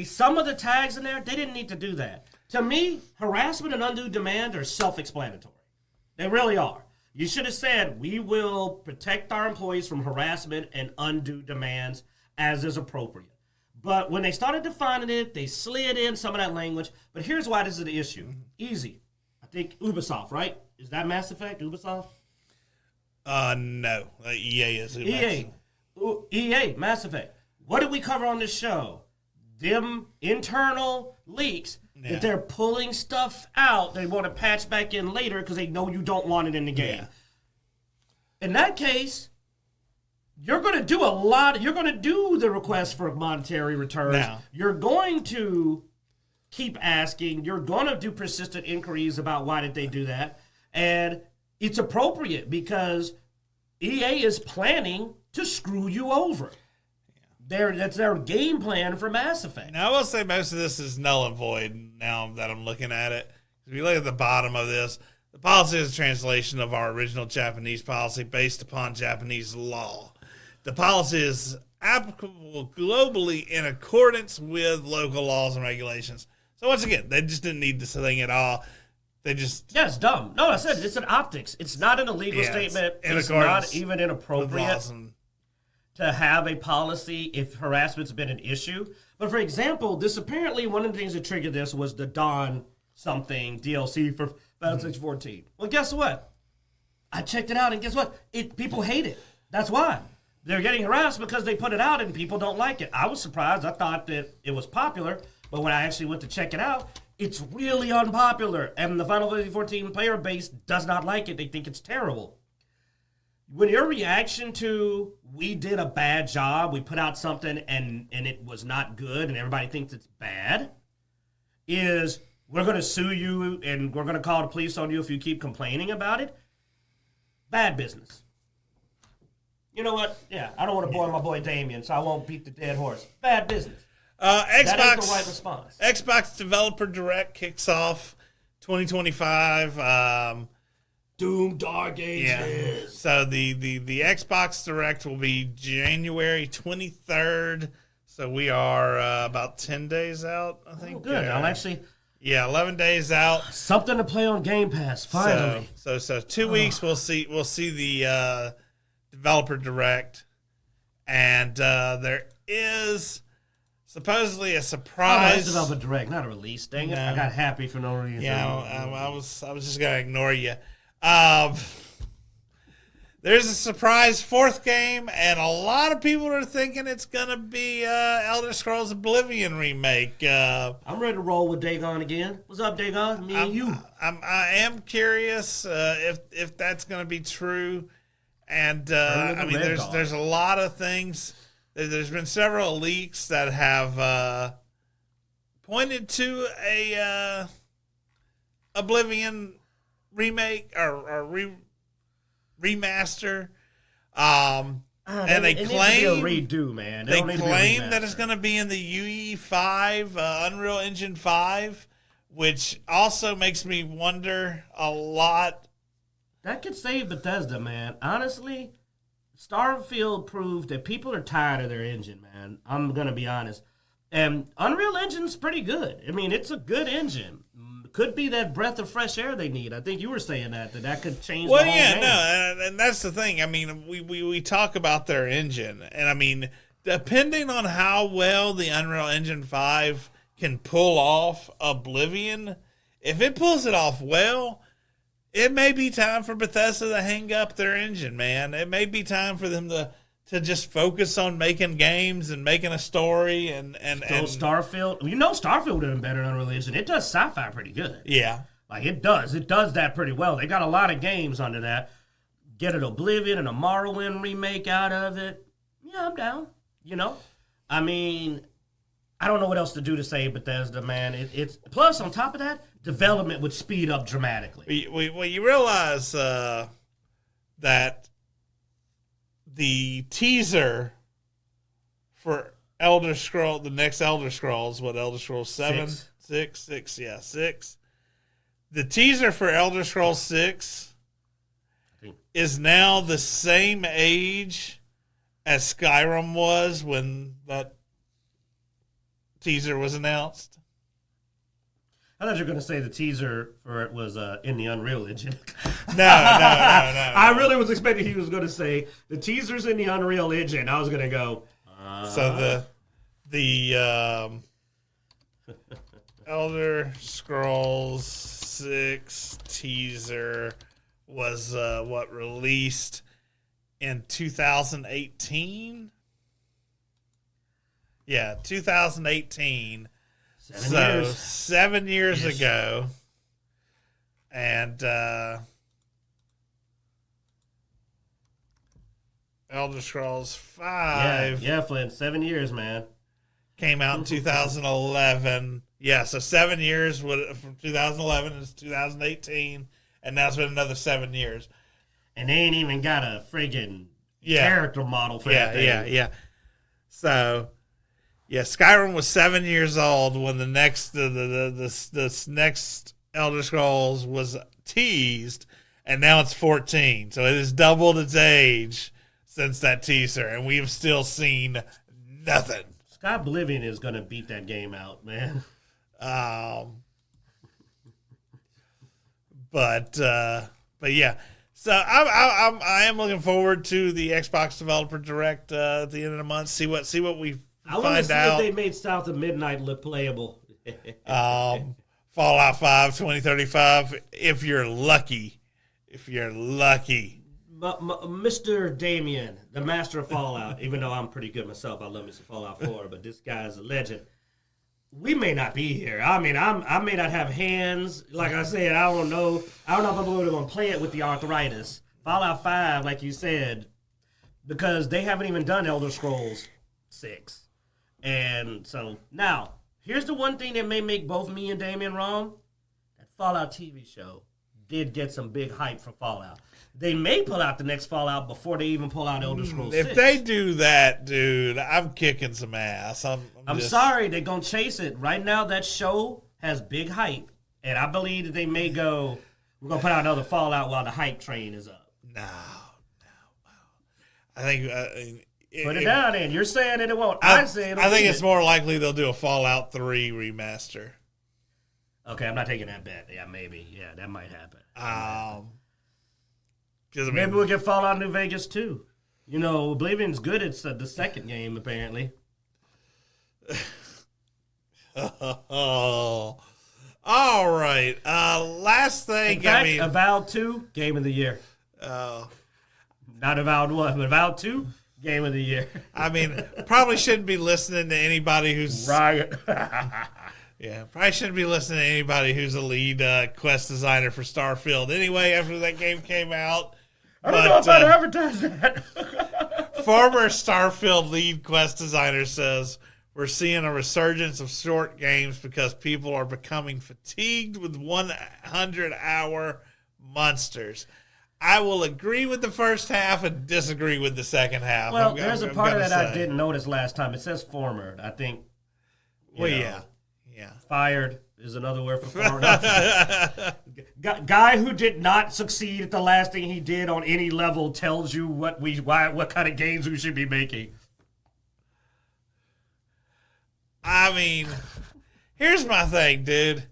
Some of the tags in there, they didn't need to do that. To me, harassment and undue demand are self-explanatory. They really are. You should have said, we will protect our employees from harassment and undue demands as is appropriate. But when they started defining it, they slid in some of that language. But here's why this is the issue. Easy. I think Ubisoft, right? Is that Mass Effect, Ubisoft? No. EA is Ubisoft. EA, Mass Effect. What did we cover on this show? Them internal leaks that they're pulling stuff out they want to patch back in later because they know you don't want it in the game. In that case, you're going to do you're going to do the request for monetary returns. You're going to keep asking. You're going to do persistent inquiries about why did they do that. And it's appropriate because EA is planning to screw you over. That's their game plan for Mass Effect. Now, I will say most of this is null and void now that I'm looking at it. If you look at the bottom of this, the policy is a translation of our original Japanese policy based upon Japanese law. The policy is applicable globally in accordance with local laws and regulations. So once again, they just didn't need this thing at all. They just... Yeah, it's dumb. No, I said it's an optics. It's not an illegal statement. It's not even inappropriate to have a policy if harassment's been an issue. But for example, this apparently one of the things that triggered this was the Dawn something DLC for Final Fantasy 14. Well, guess what? I checked it out, and guess what? People hate it. That's why. They're getting harassed because they put it out and people don't like it. I was surprised. I thought that it was popular, but when I actually went to check it out, it's really unpopular. And the Final Fantasy 14 player base does not like it. They think it's terrible. When your reaction to we did a bad job, we put out something and it was not good and everybody thinks it's bad, is we're going to sue you and we're going to call the police on you if you keep complaining about it, bad business. You know what? Yeah, I don't want to bore my boy Damien, so I won't beat the dead horse. Bad business. That ain't the right response. Xbox Developer Direct kicks off 2025. Doom Dark Ages. Yeah. So the Xbox Direct will be January 23rd. So we are about 10 days out, I think. Oh, good. I'll actually... Yeah, 11 days out. Something to play on Game Pass, finally. So 2 weeks we'll see the Developer Direct. And there is supposedly a surprise. Oh, that's Developer Direct, not a release. Dang it. I got happy for no reason. Yeah, I was just going to ignore you. There's a surprise fourth game, and a lot of people are thinking it's going to be Elder Scrolls Oblivion remake. I'm ready to roll with Dagon again. What's up, Dagon? Me and you. I am curious if that's going to be true. And I mean, there's a lot of things. There's been several leaks that have pointed to a Oblivion remake or remaster. And they claim a redo, man. They claim that it's going to be in the UE5, Unreal Engine 5, which also makes me wonder a lot. That could save Bethesda, man. Honestly, Starfield proved that people are tired of their engine, man. I'm going to be honest. And Unreal Engine's pretty good. I mean, it's a good engine. Could be that breath of fresh air they need. I think you were saying that could change the whole game. No, and that's the thing. I mean, we talk about their engine, and I mean, depending on how well the Unreal Engine 5 can pull off Oblivion, if it pulls it off well, it may be time for Bethesda to hang up their engine, man. It may be time for them to just focus on making games and making a story and Starfield. You know Starfield did better than Unreal Engine. It does sci-fi pretty good. Yeah. Like it does. It does that pretty well. They got a lot of games under that. Get an Oblivion and a Morrowind remake out of it. Yeah, I'm down. You know? I mean, I don't know what else to do to say Bethesda, man. It's plus on top of that, development would speed up dramatically. Well, you realize that the teaser for Elder Scrolls, the next Elder Scrolls, what Elder Scrolls 7? 6. Yeah, 6. The teaser for Elder Scrolls 6 is now the same age as Skyrim was when that teaser was announced. I thought you were going to say the teaser for it was in the Unreal Engine. No. I really was expecting he was going to say the teaser's in the Unreal Engine. I was going to go. So the Elder Scrolls 6 teaser was released in 2018. Yeah, 2018. 7 years ago. And Elder Scrolls 5. Yeah, Flynn, 7 years, man. Came out in 2011. Yeah, so 7 years from 2011 is 2018. And now it's been another 7 years. And they ain't even got a friggin' character model for that thing. Yeah. So, yeah, Skyrim was 7 years old when the next Elder Scrolls was teased, and now it's 14. So it has doubled its age since that teaser, and we have still seen nothing. Sky Oblivion is going to beat that game out, man. But yeah. So I am looking forward to the Xbox Developer Direct at the end of the month. See what we I want to see if they made South of Midnight look playable. Fallout 5 2035. If you're lucky. Mr. Damien, the master of Fallout, even though I'm pretty good myself, I love me some Fallout 4, but this guy's a legend. We may not be here. I mean, I may not have hands. Like I said, I don't know if I'm going to play it with the arthritis. Fallout 5, like you said, because they haven't even done Elder Scrolls 6. And so, now, here's the one thing that may make both me and Damien wrong. That Fallout TV show did get some big hype for Fallout. They may pull out the next Fallout before they even pull out Elder Scrolls 6. If they do that, dude, I'm kicking some ass. I'm sorry, they're going to chase it. Right now, that show has big hype. And I believe that they may go, we're going to put out another Fallout while the hype train is up. No. I think... Put it down then. You're saying that it won't. I think it's more likely they'll do a Fallout 3 remaster. Okay, I'm not taking that bet. Yeah, maybe. Yeah, that might happen. Maybe we'll get Fallout New Vegas too. You know, Oblivion's good. It's the second game, apparently. Oh. All right. Last thing. In fact, Avowed 2, Game of the Year. Not Avowed 1, but Avowed 2, Game of the Year. I mean, probably shouldn't be listening to anybody who's... Right. Yeah, probably shouldn't be listening to anybody who's a lead quest designer for Starfield. Anyway, after that game came out... I don't know if I'd advertise that. Former Starfield lead quest designer says, we're seeing a resurgence of short games because people are becoming fatigued with 100-hour monsters. I will agree with the first half and disagree with the second half. Well, there's a part of that I didn't notice last time. It says former. I think. Yeah. Fired is another word for former. Guy who did not succeed at the last thing he did on any level tells you what kind of games we should be making. I mean, here's my thing, dude.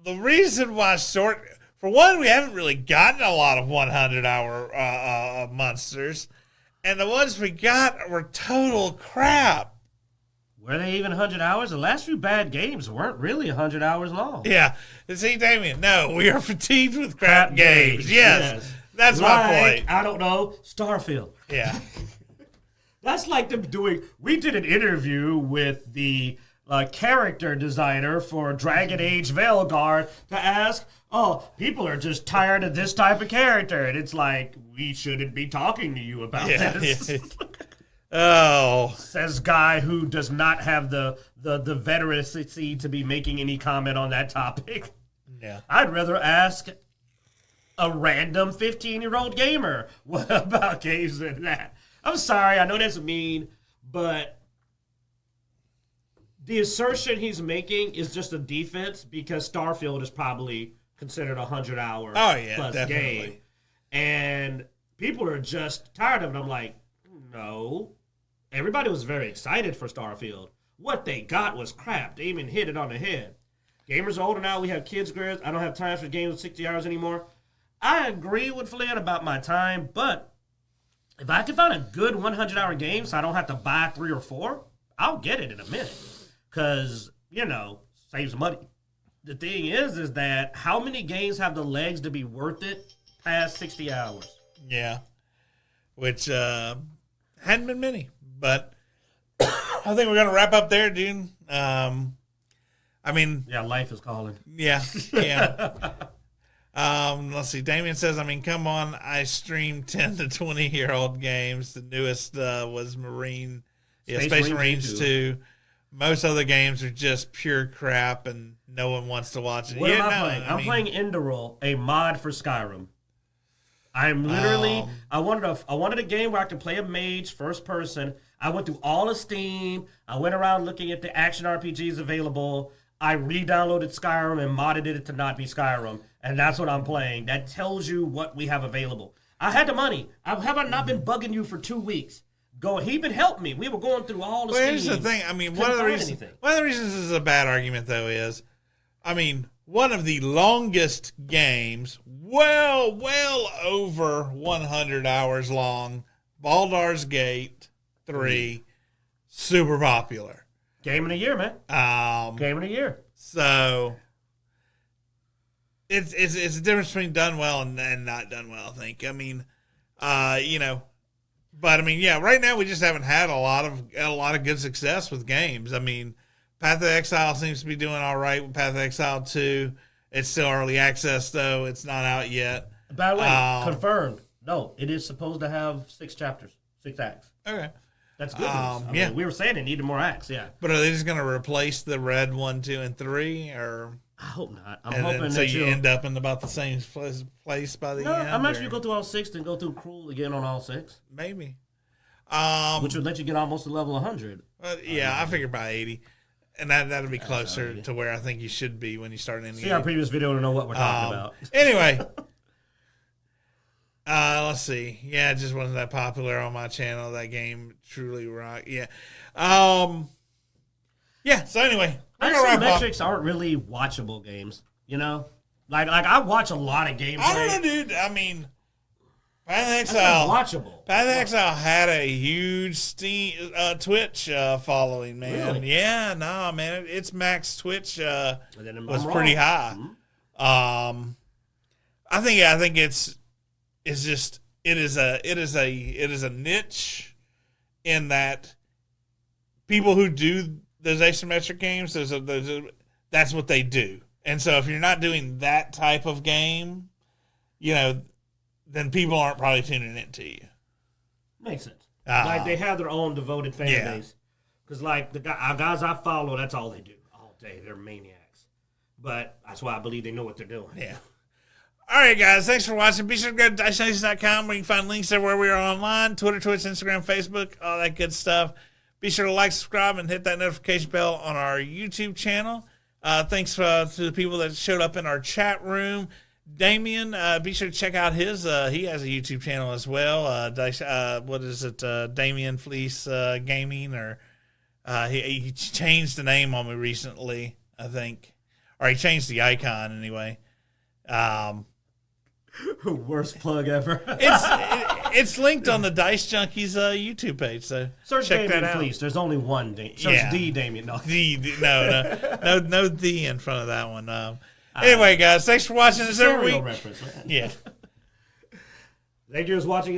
The reason why for one, we haven't really gotten a lot of 100-hour monsters. And the ones we got were total crap. Were they even 100 hours? The last few bad games weren't really 100 hours long. Yeah. See, Damien, no, we are fatigued with crap games. Yes. That's my point. I don't know, Starfield. Yeah. That's like them doing. We did an interview with the character designer for Dragon Age Veilguard to ask, people are just tired of this type of character. And it's like, we shouldn't be talking to you about this. Yeah. Oh. Says guy who does not have the veterancy to be making any comment on that topic. Yeah. I'd rather ask a random 15-year-old gamer what about games than that. I'm sorry, I know that's mean, but the assertion he's making is just a defense because Starfield is probably considered a 100-hour plus definitely. Game. And people are just tired of it. I'm like, no. Everybody was very excited for Starfield. What they got was crap. They even hit it on the head. Gamers are older now. We have kids' grades. I don't have time for games with 60 hours anymore. I agree with Flynn about my time, but if I can find a good 100-hour game so I don't have to buy 3 or 4, I'll get it in a minute. Because, saves money. The thing is that how many games have the legs to be worth it past 60 hours? Yeah. Which hadn't been many. But I think we're going to wrap up there, dude. Yeah, life is calling. Yeah. Let's see. Damien says, come on. I stream 10 to 20-year-old games. The newest was Space Marines 2. Most other games are just pure crap, and no one wants to watch it. What am I playing? I'm playing Enderroll, a mod for Skyrim. I'm literally. I wanted a game where I could play a mage first person. I went through all of Steam. I went around looking at the action RPGs available. I re-downloaded Skyrim and modded it to not be Skyrim, and that's what I'm playing. That tells you what we have available. I had the money. Have I not been bugging you for 2 weeks? He been helping me. We were going through all the. Well, here's the thing. One of the reasons this is a bad argument, though, is, one of the longest games, well over 100 hours long, Baldur's Gate 3, super popular. Game of the year, man. Game of the year. So it's a difference between done well and not done well, I think. But right now we just haven't had a lot of good success with games. Path of Exile seems to be doing all right with Path of Exile 2. It's still early access though; it's not out yet. By the way, confirmed. No, it is supposed to have 6 chapters, 6 acts. Okay, that's good news. We were saying it needed more acts. Yeah, but are they just going to replace the red 1, 2, and 3, or? I hope not. I'm hoping so you end up in about the same place by the end. I'm actually go through all 6 and go through Cruel again on all 6. Maybe. Which would let you get almost to level 100. I figured by 80. And that'll be closer to where I think you should be when you start in the See our previous video to know what we're talking about. Anyway. Let's see. Yeah, it just wasn't that popular on my channel. That game truly rocked. Yeah. So anyway. Isometrics aren't really watchable games, Like I watch a lot of gameplay. I don't know, dude. Path of Exile, watchable. Path of Exile had a huge Twitch following, man. Really? Yeah, man. Its max Twitch was wrong. pretty high. Mm-hmm. I think it is a niche in that people who do those asymmetric games, that's what they do. And so if you're not doing that type of game, then people aren't probably tuning into you. Makes sense. Like they have their own devoted fan base. Because like our guys I follow, that's all they do all day. They're maniacs. But that's why I believe they know what they're doing. Yeah. All right, guys. Thanks for watching. Be sure to go to Dicejunkies.com where you can find links everywhere we are online. Twitter, Twitch, Instagram, Facebook, all that good stuff. Be sure to like, subscribe, and hit that notification bell on our YouTube channel. Thanks to the people that showed up in our chat room. Damien, be sure to check out his. He has a YouTube channel as well. What is it? Damien Fleece Gaming, or he changed the name on me recently, I think, or he changed the icon anyway. Worst plug ever. It's linked on the Dicejunkies YouTube page, so Search check Damien that out. Fleece. There's only one. Search the Damien. No. No the in front of that one. Anyway, guys, thanks for watching this every week. Reference, man. Yeah. Thank you for watching.